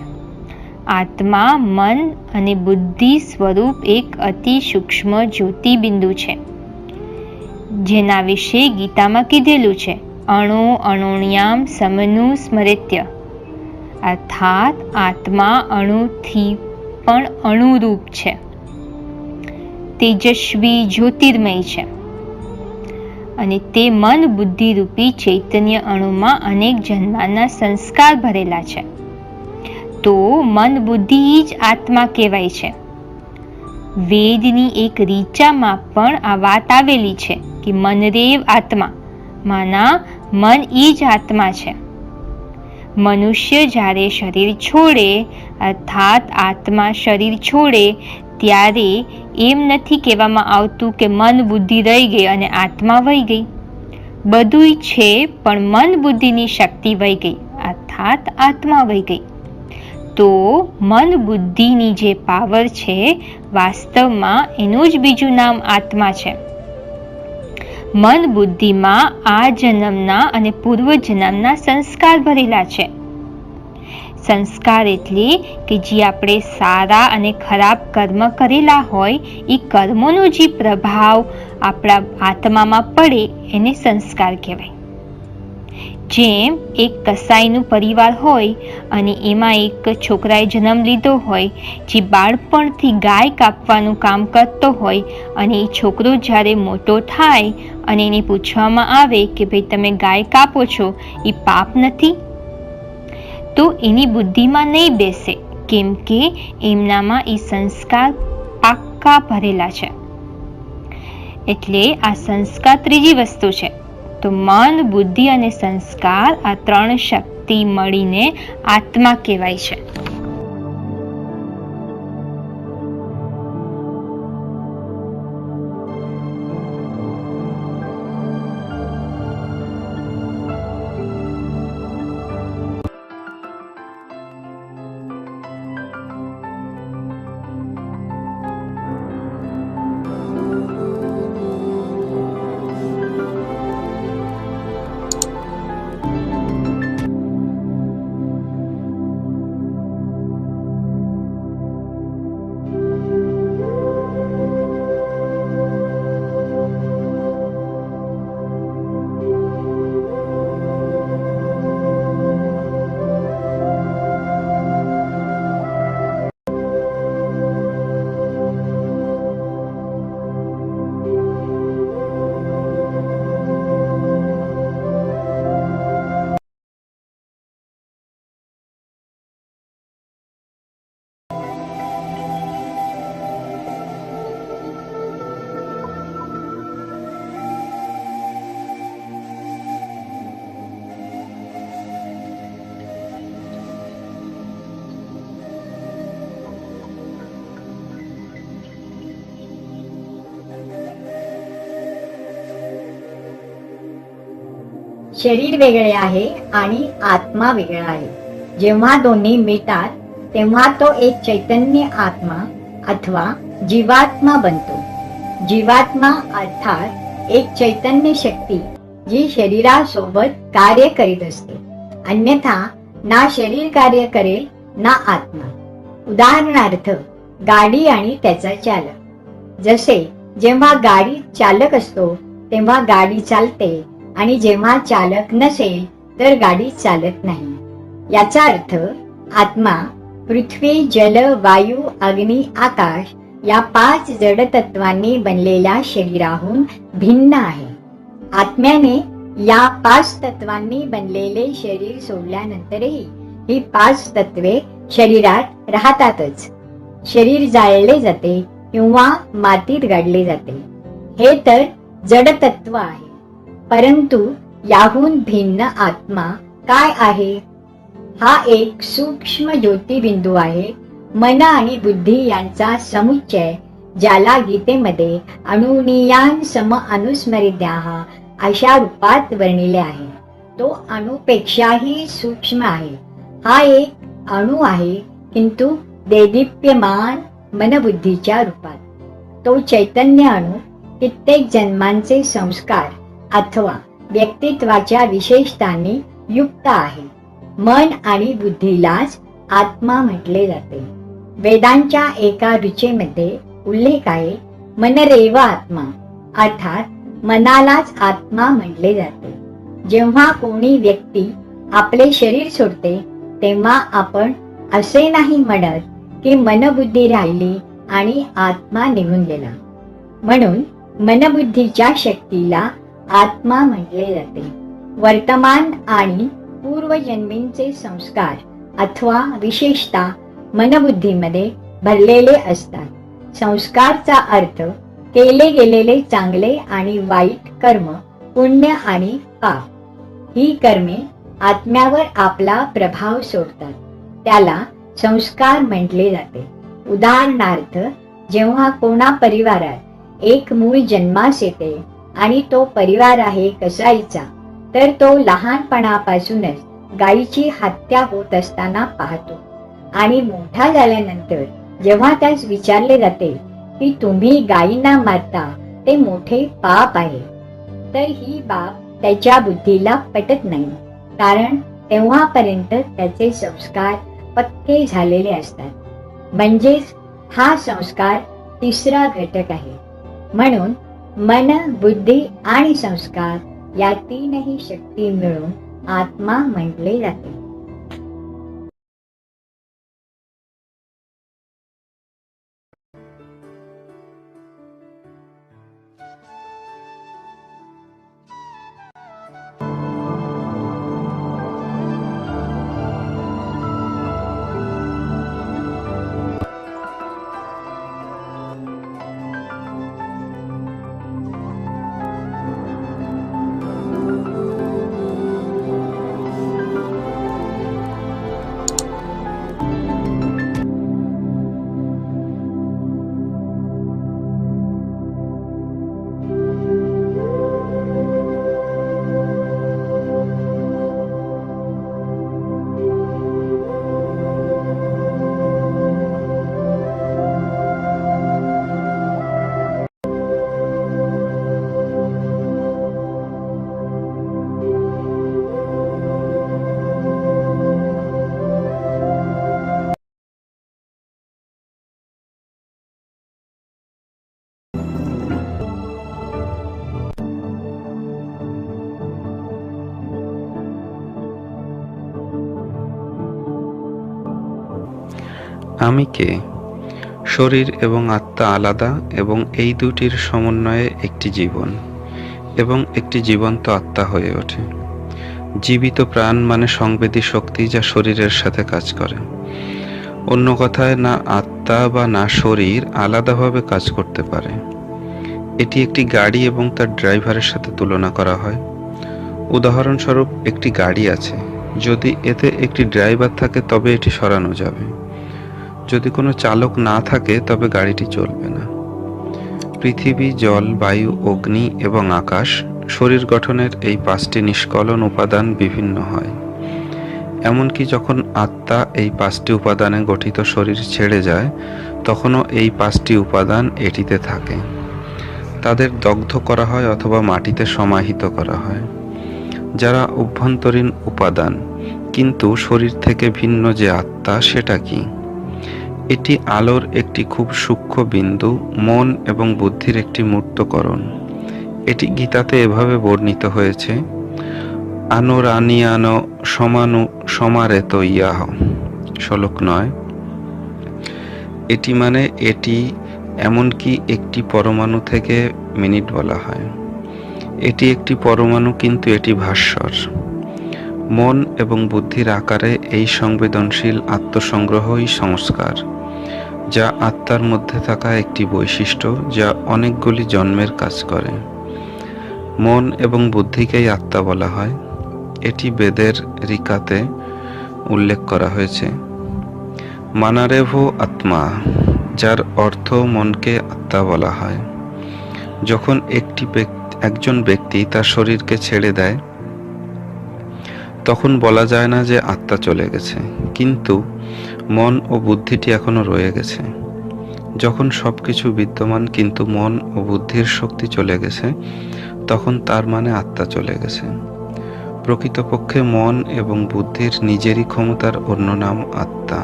આત્મા મન અને બુદ્ધિ સ્વરૂપ એક અતિ સૂક્ષ્મ જ્યોતિબિંદુ છે, જેના વિશે ગીતામાં કીધેલું છે, અણુ અણુણ્યામ સમનુ સ્મૃત્ય, અર્થાત આત્મા અણુથી પણ અણુરૂપ છે, તેજસ્વી જ્યોતિર્મય છે, અને તે મન બુદ્ધિ રૂપી ચૈતન્ય અણુમાં અનેક જન્માના સંસ્કાર ભરેલા છે. તો મન બુદ્ધિ જ આત્મા કહેવાય છે. વેદની એક રીચામાં પણ આ વાત આવેલી છે કે મનરેવ આત્મા, માના મન એ જ આત્મા છે. મનુષ્ય જ્યારે શરીર છોડે, અર્થાત આત્મા શરીર છોડે, ત્યારે એમ નથી કહેવામાં આવતું કે મન બુદ્ધિ રહી ગઈ અને આત્મા વહી ગઈ. બધુંય છે, પણ મન બુદ્ધિની શક્તિ વહી ગઈ, અર્થાત આત્મા વહી ગઈ. તો મન બુદ્ધિની જે પાવર છે, વાસ્તવમાં એનું જ બીજું નામ આત્મા છે. મન બુદ્ધિમાં આ જન્મના અને પૂર્વ જન્મના સંસ્કાર ભરેલા છે. સંસ્કાર એટલે કે જે આપણે સારા અને ખરાબ કર્મ કરેલા હોય, એ કર્મોનો જે પ્રભાવ આપણા આત્મામાં પડે એને સંસ્કાર કહેવાય. જેમ એક કસાઈનું પરિવાર હોય અને એમાં એક છોકરાએ જન્મ લીધો હોય, જે બાળપણથી ગાય કાપવાનું કામ કરતો હોય, અને એ છોકરો જ્યારે મોટો થાય અને એને પૂછવામાં આવે કે ભાઈ તમે ગાય કાપો છો, એ પાપ નથી? તો એની બુદ્ધિમાં નહીં બેસે, કેમ કે એમનામાં એ સંસ્કાર પાક્કા ભરેલા છે. એટલે આ સંસ્કાર ત્રીજી વસ્તુ છે. તો મન, બુદ્ધિ અને સંસ્કાર, આ ત્રણ શક્તિ મળીને આત્મા કહેવાય છે. शरीर वेगळे आहे आणि आत्मा वेगळा आहे. जेव्हा दोन्ही मिळतात तेव्हा तो एक चैतन्य आत्मा अथवा जीवात्मा बनतो. जीवात्मा अर्थात एक चैतन्य शक्ती जी शरीरासोबत कार्य करीत असते. अन्यथा ना शरीर कार्य करेल ना आत्मा. उदाहरणार्थ गाडी आणि त्याचा चालक. जसे जेव्हा गाडी चालक असतो तेव्हा गाडी चालते आणि जेव्हा चालक नसेल तर गाडी चालत नाही. याचा अर्थ आत्मा पृथ्वी, जल, वायू, अग्नी, आकाश या 5 जड तत्वांनी बनलेल्या शरीराहून भिन्न आहे. आत्म्याने या 5 तत्वांनी बनलेले शरीर सोडल्यानंतरही ही 5 तत्वे शरीरात राहतातच. शरीर जाळले जाते किंवा मातीत गाडले जाते. हे तर जड तत्व आहे. परंतु याहून भिन्न आत्मा काय आहे? हा एक सूक्ष्म ज्योतिबिंदू आहे. मन आणि बुद्धी यांचा समुच्चय, ज्याला गीतेमध्ये अणुनीयान सम अनुस्मरिद्याः अशा रूपात वर्णिले आहे. तो अणुपेक्षाही सूक्ष्म आहे. हा एक अणु आहे, किंतु देदीप्यमान मनबुद्धीच्या रूपात. तो चैतन्य अणु कित्येक जन्मांचे संस्कार अथवा व्यक्तित्वाच्या विशेषतांनी युक्त आहे. मन आणि बुद्धीलाच आत्मा म्हटले जाते. वेदांच्या एका ऋचेमध्ये उल्लेख आहे, मनरेव आत्मा, अर्थात मनालाच आत्मा म्हटले जाते. जेव्हा कोणी व्यक्ती आपले शरीर सोडते तेव्हा आपण असे नाही म्हणत की मनबुद्धी राहिली आणि आत्मा निघून गेला. म्हणून मनबुद्धीच्या शक्तीला आत्मा म्हटले जाते. वर्तमान आणि पूर्वजन्मींचे संस्कार अथवा विशेषतः मनबुद्धीमध्ये भरलेले असतात. संस्कारचा अर्थ केले गेलेले चांगले आणि वाईट कर्म, पुण्य आणि पाप. ही कर्मे आत्म्यावर आपला प्रभाव सोडतात. त्याला संस्कार म्हटले जाते. उदाहरणार्थ, जेव्हा कोणा परिवारात एक मूळ जन्मास येते आणि तो परिवार आहे कसाईचा, तर तो लहानपणापासूनच गायीची हत्या होत असताना पाहतो आणि मोठा झाल्यानंतर जेव्हा त्यास विचारले जाते की तुम्ही गायींना मारता ते मोठे पाप आहे, तर ही बाब त्याच्या बुद्धीला पटत नाही, कारण तेव्हापर्यंत त्याचे संस्कार पक्के झालेले असतात. म्हणजेच हा संस्कार तिसरा घटक आहे. म्हणून मन, बुद्धी आणि संस्कार या तीनही शक्ती मिळून आत्मा म्हटले जाते. আমি কে? শরীর এবং আত্মা আলাদা এবং এই দুটির সমন্বয়ে একটি জীবন এবং একটি জীবন্ত আত্মা হয়ে ওঠে। জীবিত প্রাণ মানে সংবেদী শক্তি যা শরীরের সাথে কাজ করে। অন্য কথায়, না আত্মা বা না শরীর আলাদাভাবে কাজ করতে পারে। এটি একটি গাড়ি এবং তার ড্রাইভারের সাথে তুলনা করা হয়। উদাহরণস্বরূপ, একটি গাড়ি আছে, যদি এতে একটি ড্রাইভার থাকে তবে এটি সরানো যাবে। যদি কোনো চালক না থাকে তবে গাড়িটি চলবে না। পৃথিবী, জল, বায়ু, অগ্নি এবং আকাশ, শরীর গঠনের এই পাঁচটি নিষ্কলন উপাদান বিভিন্ন হয়। এমনকি যখন আত্মা এই পাঁচটি উপাদানে গঠিত শরীর ছেড়ে যায়, তখনও এই পাঁচটি উপাদান এটিতে থাকে। তাদের দগ্ধ করা হয় অথবা মাটিতে সমাহিত করা হয়, যারা অভ্যন্তরীণ উপাদান। কিন্তু শরীর থেকে ভিন্ন যে আত্মা, সেটা কি? এটি আলোর একটি খুব সূক্ষ্ম বিন্দু, মন এবং বুদ্ধির একটি মূর্তকরণ। এটি গীতাতে এভাবে বর্ণিত হয়েছে, আনোরানিয়ান সমানু সমারেত ইয়াহ, শ্লোক 9। এটি মানে এটি, এমনকি একটি পরমাণু থেকে মিনিট বলা হয়। এটি একটি পরমাণু, কিন্তু এটি ভাস্বর। মন এবং বুদ্ধির আকারে এই সংবেদনশীল আত্মসংগ্রহই সংস্কার, যা আত্মার মধ্যে থাকা একটি বৈশিষ্ট্য যা অনেকগুলি জন্মের কাজ করে। মন এবং বুদ্ধিকেই আত্মা বলা হয়। এটি বেদের ঋকাতে উল্লেখ করা হয়েছে, মানারেভো আত্মা, যার অর্থ মনকে আত্মা বলা হয়। যখন একজন ব্যক্তি তার শরীরকে ছেড়ে দেয়, তখন বলা যায় না যে আত্মা চলে গেছে, কিন্তু মন ও বুদ্ধিটি এখনো রয়ে গেছে। যখন সবকিছু বিদ্যমান কিন্তু মন ও বুদ্ধির শক্তি চলে গেছে, তখন তার মানে আত্মা চলে গেছে। প্রকৃতপক্ষে মন এবং বুদ্ধির নিজেরই ক্ষমতার অন্য নাম আত্মা।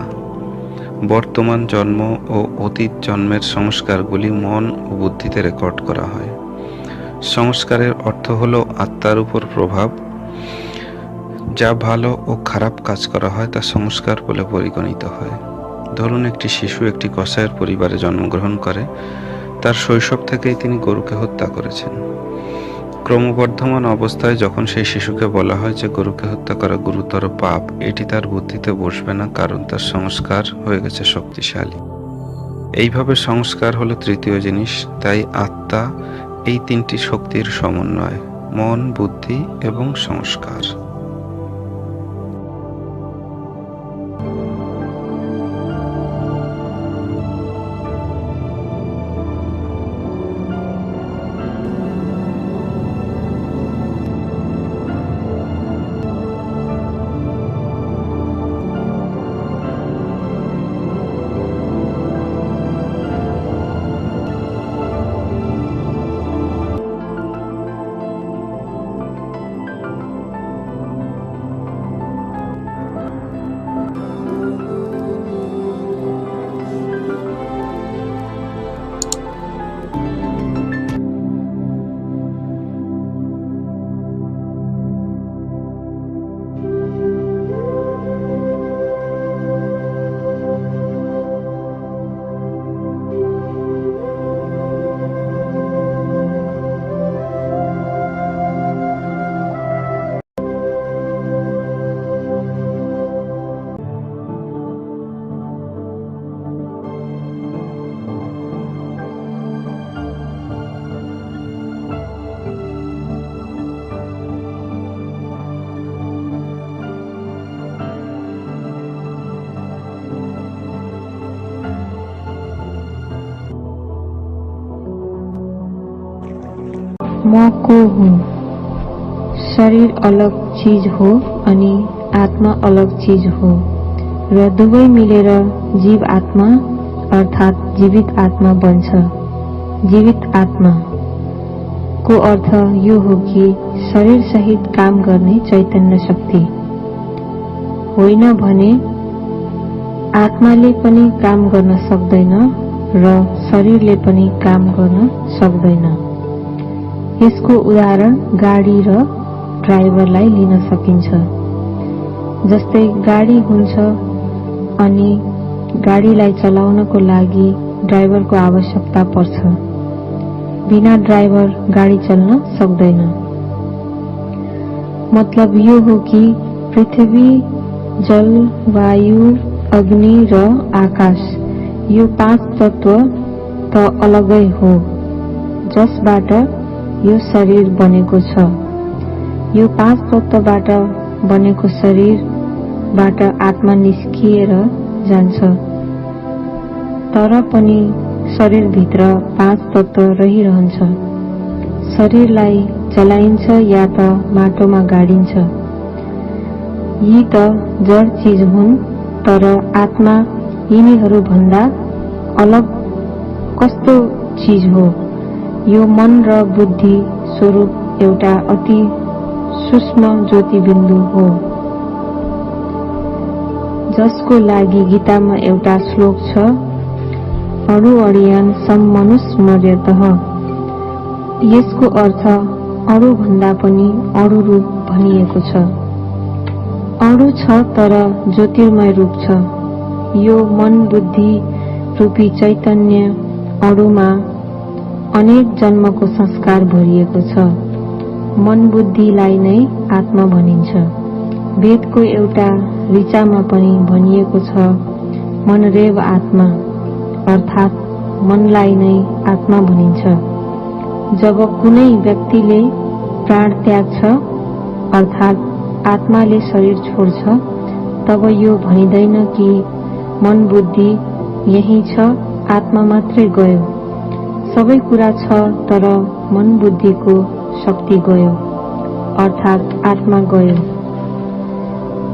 বর্তমান জন্ম ও অতীত জন্মের সংস্কারগুলি মন ও বুদ্ধিতে রেকর্ড করা হয়। সংস্কারের অর্থ হলো আত্মার উপর প্রভাব। যা ভালো ও খারাপ কাজ করা হয় তা সংস্কার বলে পরিগণিত হয়। ধরুন, একটি শিশু একটি কসাইয়ের পরিবারে জন্মগ্রহণ করে। তার শৈশব থেকেই তিনি গরুকে হত্যা করেছেন। ক্রমবর্ধমান অবস্থায় যখন সেই শিশুকে বলা হয় যে গরুকে হত্যা করা গুরুতর পাপ, এটি তার বুদ্ধিতে বসবে না, কারণ তার সংস্কার হয়ে গেছে শক্তিশালী। এইভাবে সংস্কার হলো তৃতীয় জিনিস। তাই আত্মা এই তিনটি শক্তির সমন্বয়: মন, বুদ্ধি এবং সংস্কার। म को हुँ? शरीर अलग चीज हो अनि आत्मा अलग चीज हो र दुवै मिलेर जीव आत्मा अर्थात जीवित आत्मा बन्छ। जीवित आत्मा को अर्थ यो हो कि शरीर सहित काम गर्ने चैतन्य शक्ति होइन भने आत्माले पनि काम गर्न सक्दैन र शरीरले पनि काम गर्न सक्दैन। यसको उदाहरण गाडी र ड्राइभरलाई लिन सकिन्छ। जस्तै गाडी हुन्छ अनि गाडीलाई चलाउनको लागि ड्राइभरको आवश्यकता पर्छ। बिना ड्राइभर गाडी चल्न सक्दैन। मतलब यो हो कि पृथ्वी, जल, वायु, अग्नि र आकाश यो 5 तत्व त अलगै हो, जसबाट यो शरीर बनेको छ। यो 5 तत्वबाट बनेको शरीरबाट आत्मा निस्किएर जान्छ। तर पनि शरीरभित्र 5 तत्व रहिरहन्छ। शरीरलाई चलाइन्छ या त माटोमा गाडिन्छ। यी त जड चीज हुन्, तर आत्मा यिनीहरू भन्दा अलग कस्तो चीज हो? यो मन र बुद्धि स्वरूप एउटा अति सूक्ष्म ज्योतिबिन्दु हो, जसको लागि गीतामा एउटा श्लोक छ, अणु अडियान सम्मनुस्मर्यतः। यसको अर्थ अणु भन्दा पनि अणु रूप भनिएको छ। अणु छ तर ज्योतिर्मय रूप छ। यो मन बुद्धि रूपी चैतन्य अणुमा अनेक जन्मको संस्कार भरिएको छ। मन बुद्धिलाई नै आत्मा भनिन्छ। वेदको एउटा ऋचामा पनि भनिएको छ, मनरेव आत्मा, अर्थात मनलाई नै आत्मा भनिन्छ। जब कुनै व्यक्तिले प्राण त्याग्छ अर्थात आत्माले शरीर छोड्छ, तब यो भनिँदैन कि मन बुद्धि यही छ, आत्मा मात्रै गयो। सबै कुरा छ तर मन बुद्धिको शक्ति गयो अर्थात आत्मा गयो।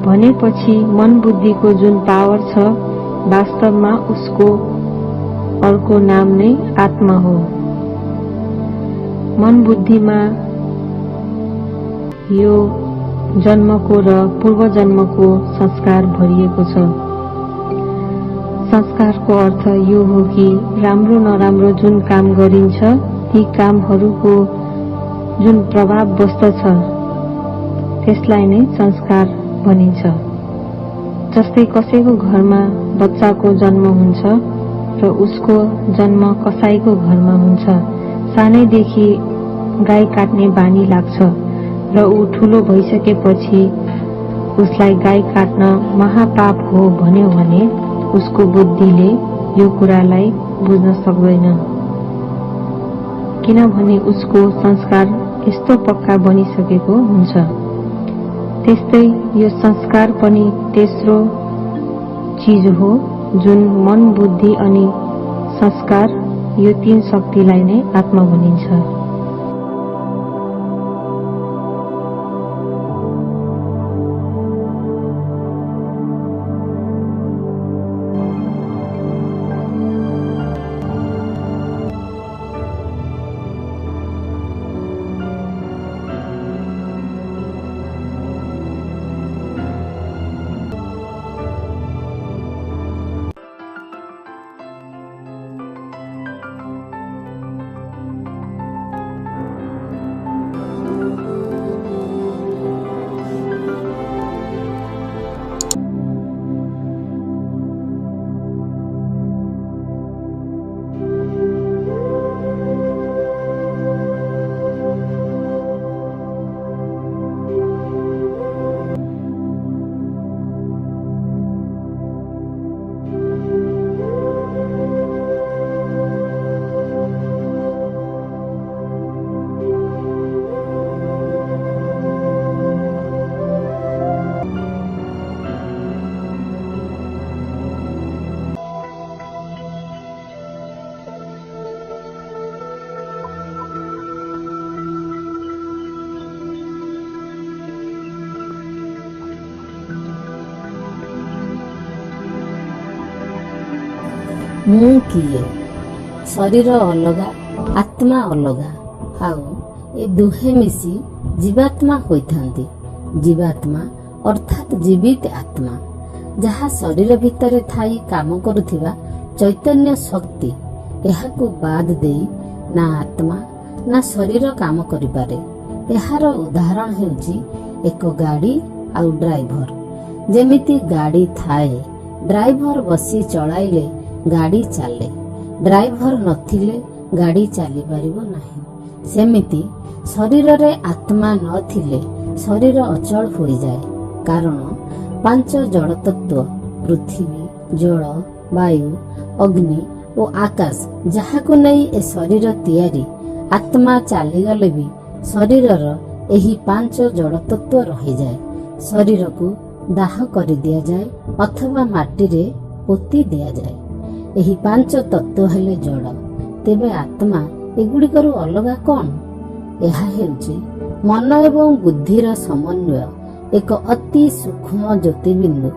भनेपछि मन बुद्धिको जुन पावर छ वास्तवमा उसको अर्को नाम नै आत्मा हो। मन बुद्धिमा यो जन्मको र पूर्व जन्मको संस्कार भरिएको छ। संस्कारको अर्थ यो हो कि राम्रो नराम्रो जुन काम गरिन्छ ती कामहरूको जुन प्रभाव बस्दछ त्यसलाई नै संस्कार भनिन्छ। जस्तै कसैको घरमा बच्चाको जन्म हुन्छ र उसको जन्म कसाईको घरमा हुन्छ। सानैदेखि गाई काट्ने बानी लाग्छ र ऊ ठूलो भइसकेपछि उसलाई गाई काट्न महापाप हो भन्यो भने उसको बुद्धिले यो कुरालाई बुझ्न सक्दैन, किनभने उसको संस्कार यस्तो पक्का बनिसकेको हुन्छ। त्यस्तै यो संस्कार पनि तेस्रो चीज हो जुन मन, बुद्धि अनि संस्कार, यो तीन शक्तिलाई नै आत्मा भनिन्छ। ମୁଁ କିଏ? ଶରୀର ଅଲଗା, ଆତ୍ମା ଅଲଗା, ଆଉ ଏ ଦୁହେଁ ମିଶି ଜୀବାତ୍ମା ହୋଇଥାନ୍ତି। ଜୀବାତ୍ମା ଅର୍ଥାତ୍ ଜୀବିତ ଆତ୍ମା, ଯାହା ଶରୀର ଭିତରେ ଥାଇ କାମ କରୁଥିବା ଚୈତନ୍ୟ ଶକ୍ତି। ଏହାକୁ ବାଦ ଦେଇ ନା ଆତ୍ମା ନା ଶରୀର କାମ କରିପାରେ। ଏହାର ଉଦାହରଣ ହେଉଛି ଏକ ଗାଡ଼ି ଆଉ ଡ୍ରାଇଭର। ଯେମିତି ଗାଡ଼ି ଥାଏ, ଡ୍ରାଇଭର ବସି ଚଳାଇଲେ ଗାଡ଼ି ଚାଲେ, ଡ୍ରାଇଭର ନଥିଲେ ଗାଡ଼ି ଚାଲିପାରିବ ନାହିଁ। ସେମିତି ଶରୀରରେ ଆତ୍ମା ନଥିଲେ ଶରୀର ଅଚଳ ହୋଇଯାଏ। କାରଣ ପାଞ୍ଚ ଜଡ଼ ତତ୍ତ୍ୱ ପୃଥିବୀ, ଜଳ, ବାୟୁ, ଅଗ୍ନି ଓ ଆକାଶ, ଯାହାକୁ ନେଇ ଏ ଶରୀର ତିଆରି, ଆତ୍ମା ଚାଲିଗଲେ ବି ଶରୀରର ଏହି ପାଞ୍ଚ ଜଡ଼ ତତ୍ତ୍ୱ ରହିଯାଏ। ଶରୀରକୁ ଦାହ କରିଦିଆଯାଏ ଅଥବା ମାଟିରେ ପୋତି ଦିଆଯାଏ। ଏହି ପାଞ୍ଚ ତତ୍ତ୍ୱ ହେଲେ ଜଡ଼। ତେବେ ଆତ୍ମା ଏଗୁଡ଼ିକରୁ ଅଲଗା କ'ଣ? ଏହା ହେଉଛି ମନ ଏବଂ ବୁଦ୍ଧିର ସମନ୍ୱୟ, ଏକ ଅତି ସୂକ୍ଷ୍ମ ଜ୍ୟୋତିର୍ବିନ୍ଦୁ,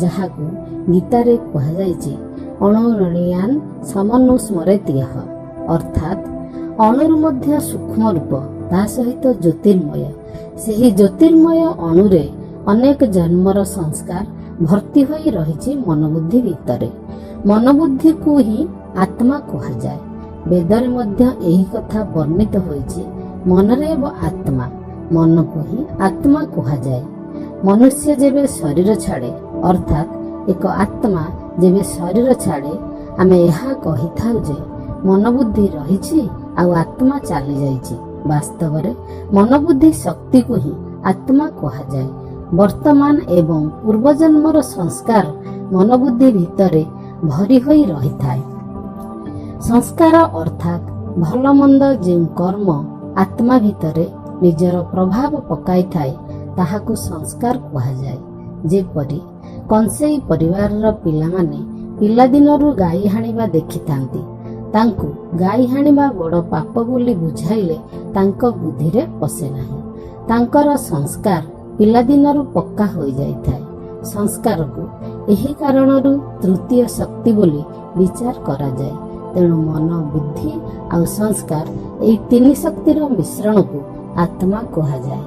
ଯାହାକୁ ଗୀତାରେ କୁହାଯାଇଛି ଅଣୁରଣୀୟାନ୍ ସମନୁସ୍ମରେତ୍ୟଃ, ଅର୍ଥାତ୍ ଅଣୁରୁ ମଧ୍ୟ ସୂକ୍ଷ୍ମ ରୂପ, ତା ସହିତ ଜ୍ୟୋତିର୍ମୟ। ସେହି ଜ୍ୟୋତିର୍ମୟ ଅଣୁରେ ଅନେକ ଜନ୍ମର ସଂସ୍କାର ଭର୍ତ୍ତି ହୋଇ ରହିଛି ମନୋବୁଦ୍ଧି ଭିତରେ। ମନୋବୁଦ୍ଧିକୁ ହିଁ ଆତ୍ମା କୁହାଯାଏ। ବେଦରେ ମଧ୍ୟ ଏହି କଥା ବର୍ଣ୍ଣିତ ହୋଇଛି। ମନରେ ହେବ ଆତ୍ମା, ମନକୁ ହିଁ ଆତ୍ମା କୁହାଯାଏ। ମନୁଷ୍ୟ ଯେବେ ଶରୀର ଛାଡ଼େ, ଅର୍ଥାତ୍ ଏକ ଆତ୍ମା ଯେବେ ଶରୀର ଛାଡ଼େ, ଆମେ ଏହା କହିଥାଉ ଯେ ମନୋବୁଦ୍ଧି ରହିଛି ଆଉ ଆତ୍ମା ଚାଲିଯାଇଛି। ବାସ୍ତବରେ ମନୋବୁଦ୍ଧି ଶକ୍ତିକୁ ହିଁ ଆତ୍ମା କୁହାଯାଏ। ବର୍ତ୍ତମାନ ଏବଂ ପୂର୍ବଜନ୍ମର ସଂସ୍କାର ମନୋବୁଦ୍ଧି ଭିତରେ ଭରି ହୋଇ ରହିଥାଏ। ସଂସ୍କାର ଅର୍ଥାତ୍ ଭଲ ମନ୍ଦ ଯେଉଁ କର୍ମ ଆତ୍ମା ଭିତରେ ନିଜର ପ୍ରଭାବ ପକାଇଥାଏ ତାହାକୁ ସଂସ୍କାର କୁହାଯାଏ। ଯେପରି କଂସେଇ ପରିବାରର ପିଲାମାନେ ପିଲାଦିନରୁ ଗାଈ ହାଣିବା ଦେଖିଥାନ୍ତି। ତାଙ୍କୁ ଗାଈ ହାଣିବା ବଡ଼ ପାପ ବୋଲି ବୁଝାଇଲେ ତାଙ୍କ ବୁଦ୍ଧିରେ ପଶେ ନାହିଁ। ତାଙ୍କର ସଂସ୍କାର ପିଲାଦିନରୁ ପକ୍କା ହୋଇଯାଇଥାଏ। ସଂସ୍କାରକୁ ଏହି କାରଣରୁ ତୃତୀୟ ଶକ୍ତି ବୋଲି ବିଚାର କରାଯାଏ। ତେଣୁ ମନ, ବୁଦ୍ଧି ଆଉ ସଂସ୍କାର, ଏହି ତିନି ଶକ୍ତିର ମିଶ୍ରଣକୁ ଆତ୍ମା କୁହାଯାଏ।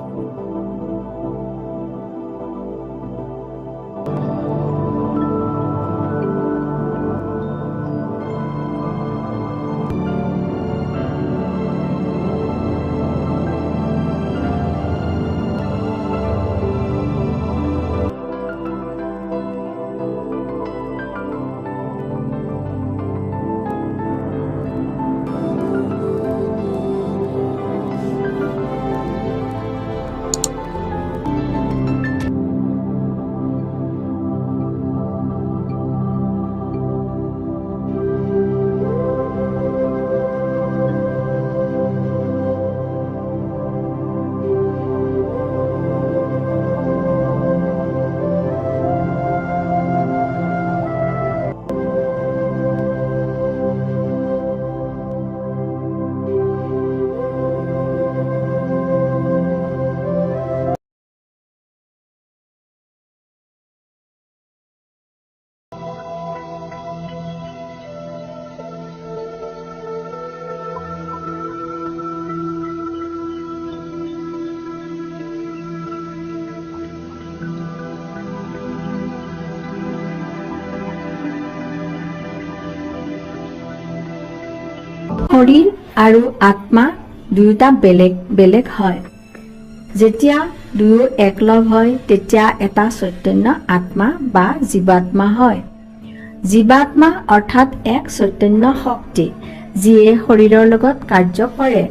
শৰীৰ আৰু আত্মা দুয়োটা বেলেগ বেলেগ হয়। যেতিয়া দুয়ো একলগ হয় তেতিয়া এটা চৈতন্য আত্মা বা জীৱাত্মা হয়। জীৱাত্মা অৰ্থাৎ এক চৈতন্য শক্তি যিয়ে শৰীৰৰ লগত কাৰ্য কৰে,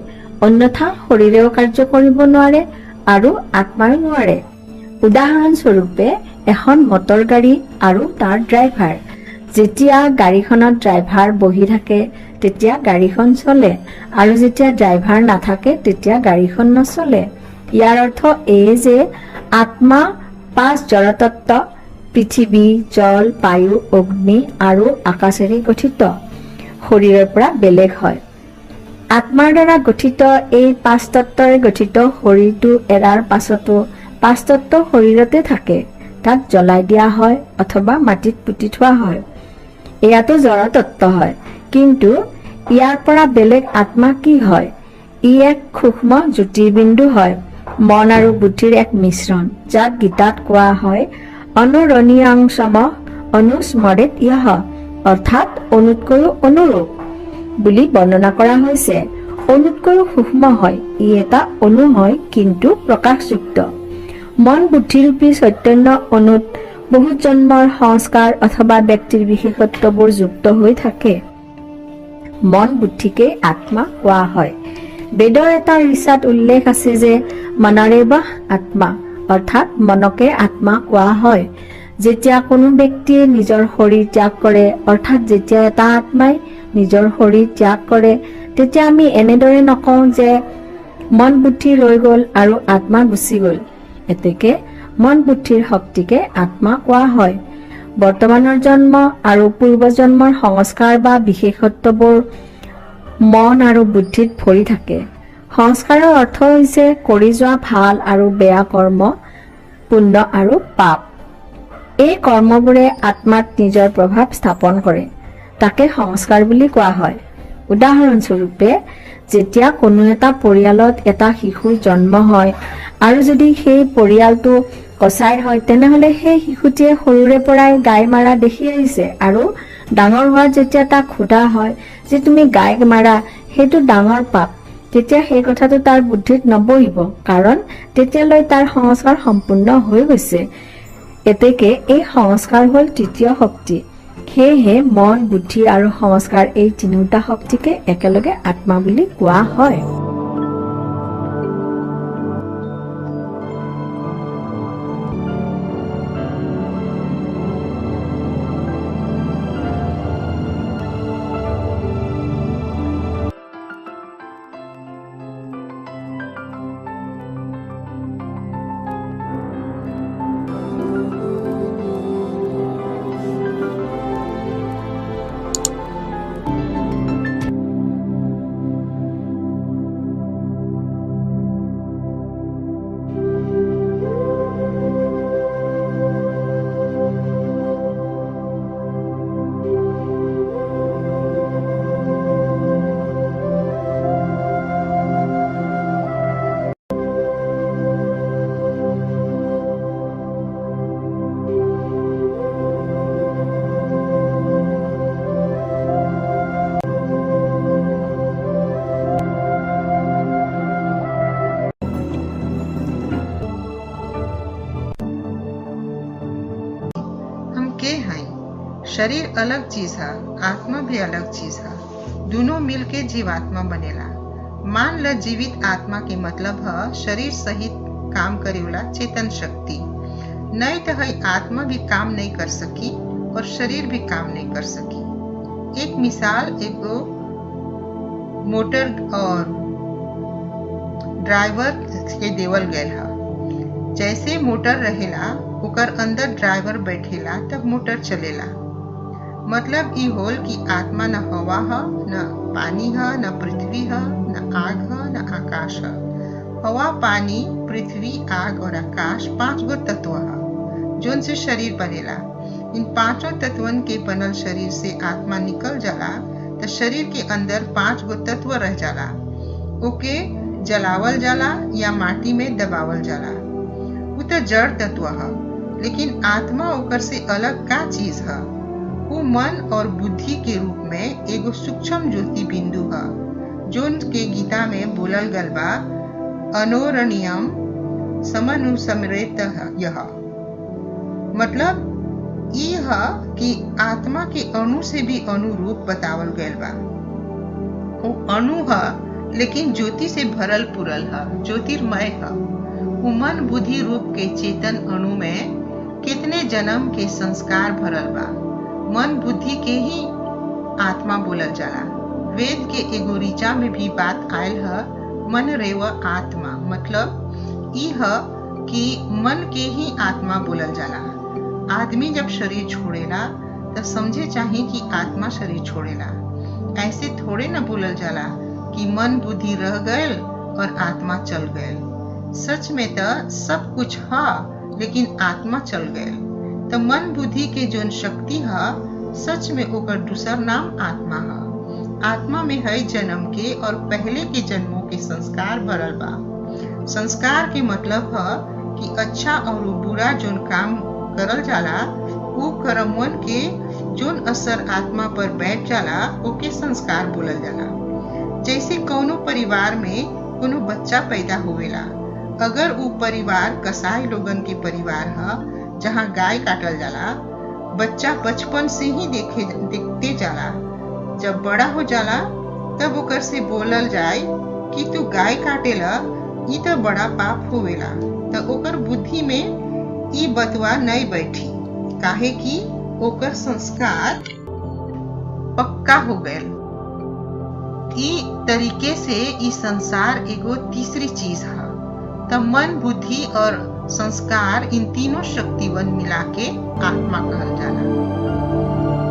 অন্যথা শৰীৰেও কাৰ্য কৰিব নোৱাৰে আৰু আত্মাও নোৱাৰে। উদাহৰণস্বৰূপে এখন মটৰ গাড়ী আৰু তাৰ ড্ৰাইভাৰ। যেতিয়া গাড়ীখনত ড্ৰাইভাৰ বহি থাকে তেতিয়া গাড়ীখন চলে, আৰু যেতিয়া ড্ৰাইভাৰ নাথাকে তেতিয়া গাড়ীখন নচলে। ইয়াৰ অৰ্থ এই যে আত্মা 5 জড়তত্ত্ব পৃথিৱী, জল, বায়ু, অগ্নি আৰু আকাশেৰে গঠিত শৰীৰৰ পৰা বেলেগ হয়। আত্মাৰ দ্বাৰা গঠিত এই 5 তত্ত্বৰে গঠিত শৰীৰটো এৰাৰ পাছতো 5 তত্ত্ব শৰীৰতে থাকে। তাক জ্বলাই দিয়া হয় অথবা মাটিত পুতি থোৱা হয়। এয়াতো জড়তত্ত্ব হয়, কিন্তু ইয়াৰ পৰা বেলেগ আত্মা কি হয়? ই এক সূক্ষ্ম জ্যোতিৰ্বিন্দু হয়, মন আৰু বুদ্ধিৰ এক মিশ্ৰণ, যাক গীতাত কোৱা হয় অনুৰণীয়াংশম অনুস্মৰেত ইহ, অৰ্থাৎ অনুতকৈও অনুৰূপ বুলি বৰ্ণনা কৰা হৈছে। অনুতকৈও সূক্ষ্ম হয়, ই এটা অনু হয় কিন্তু প্ৰকাশযুক্ত। মন বুদ্ধিৰূপী চৈতন্য অনুত বহুত জন্মৰ সংস্কাৰ অথবা ব্যক্তিৰ বিশেষত্ববোৰ যুক্ত হৈ থাকে। মন বুদ্ধিকে আত্মা কোৱা হয়। বেদৰ এটা ঋচাত উল্লেখ আছে যে মনৰেব আত্মা, অৰ্থাৎ মনকে আত্মা কোৱা হয়। যেতিয়া কোনো ব্যক্তিয়ে নিজৰ শৰীৰ ত্যাগ কৰে, অৰ্থাৎ যেতিয়া এটা আত্মাই নিজৰ শৰীৰ ত্যাগ কৰে, তেতিয়া আমি এনেদৰে নকওঁ যে মন বুদ্ধি ৰৈ গ'ল আৰু আত্মা গুচি গ'ল। এতেকে মন বুদ্ধিৰ শক্তিকে আত্মা কোৱা হয়। বৰ্তমানৰ জন্ম আৰু পূৰ্বজন্মৰ সংস্কাৰ বা বিশেষত্ববোৰ মন আৰু বুদ্ধিত ভৰি থাকে। সংস্কাৰৰ অৰ্থ হৈছে কৰি যোৱা ভাল আৰু বেয়া কৰ্ম, পুণ্য আৰু পাপ। এই কৰ্মবোৰে আত্মাত নিজৰ প্ৰভাৱ স্থাপন কৰে, তাকে সংস্কাৰ বুলি কোৱা হয়। উদাহৰণস্বৰূপে যেতিয়া কোনো এটা পৰিয়ালত এটা শিশুৰ জন্ম হয় আৰু যদি সেই পৰিয়ালটো কচাইৰ হয়, তেনেহলে সেই শিশুটিয়ে সৰুৰে পৰাই গাই মাৰা দেখি আহিছে, আৰু ডাঙৰ হোৱাত যেতিয়া তাক সোধা হয় যে তুমি গাই মাৰা, সেইটো ডাঙৰ পাপ, তেতিয়া সেই কথাটো তাৰ বুদ্ধিত নবহিব, কাৰণ তেতিয়ালৈ তাৰ সংস্কাৰ সম্পূৰ্ণ হৈ গৈছে। এতেকে এই সংস্কাৰ হল তৃতীয় শক্তি। সেয়েহে মন, বুদ্ধি আৰু সংস্কাৰ এই তিনিওটা শক্তিকে একেলগে আত্মা বুলি কোৱা হয়। शरीर अलग चीज है, आत्मा भी अलग चीज है, दोनों मिलके जीवात्मा बनेला। मान ल जीवित आत्मा के मतलब है शरीर सहित काम करे वाला चेतन शक्ति। नहीं तो है आत्मा भी काम नहीं कर सकी और शरीर भी काम नहीं कर सकी। एक मिसाल एगो मोटर और ड्राइवर के देवल गए है। जैसे मोटर रहेला ओकर अंदर ड्राइवर बैठेला तब मोटर चलेला। मतलब ई होल कि आत्मा न हवा है, न पानी है, न पृथ्वी है, न आग है, न आकाश है। हवा, पानी, पृथ्वी, आग और आकाश 5 गो तत्व है जोन से शरीर बनेला। इन 5 तत्वन के बनल शरीर से आत्मा निकल जाला तो शरीर के अंदर 5 गो तत्व रह जाला। ओके जलावल जाला या माटी में दबावल जाला। वो तो जड़ तत्व है, लेकिन आत्मा ओकर से अलग का चीज है। वो मन और बुद्धि के रूप में एगो एगो सूक्ष्म ज्योति बिंदु है जोन के गीता में बोलल गल बा अनोरणीयम समनुसमरेत यह मतलब यह कि आत्मा के अणु से भी अनुरूप बतावल गयल बा। वो अणु है लेकिन ज्योति से भरल पुरल है, ज्योतिर्मय है। वो मन बुद्धि रूप के चेतन अणु में कितने जन्म के संस्कार भरल बा। मन बुद्धि के ही आत्मा बोलल जाला। वेद के एगो ऋचा में भी बात आयल है मन रेव आत्मा मतलब यह कि मन के ही आत्मा बोलल जाला। आदमी जब शरीर छोड़ेला तब समझे चाहिए कि आत्मा शरीर छोड़ेला। ऐसे थोड़े न बोलल जाला कि मन बुद्धि रह गए और आत्मा चल गए। सच में तो सब कुछ है लेकिन आत्मा चल गए। तो मन बुद्धि के जोन शक्ति है सच में ओकर दूसर नाम आत्मा है। आत्मा में है जन्म के और पहले के जन्मों के संस्कार भरल बा। संस्कार के मतलब है कि अच्छा और बुरा जोन काम करल जाला वो कर्मवन के जोन असर आत्मा पर बैठ जाला ओके संस्कार बोलल जाला। जैसे कौनो परिवार में कोनो बच्चा पैदा होवेला, अगर वो परिवार कसाई लोगन के परिवार है जहाँ गाय काटल जाला, बच्चा बचपन से ही देखते जाला। जब बड़ा हो जाला तब ओकर से बोलल जाए कि तू गाय काटेला ई तो बड़ा पाप होवेला। तो ओकर बुद्धि में ई बतवा नहीं बैठी काहे कि ओकर संस्कार पक्का हो गए। ई तरीके से ई संसार एगो तीसरी चीज है। तब मन बुद्धि और संस्कार इन तीनों शक्तिवन मिला के आत्मा कहल जाला।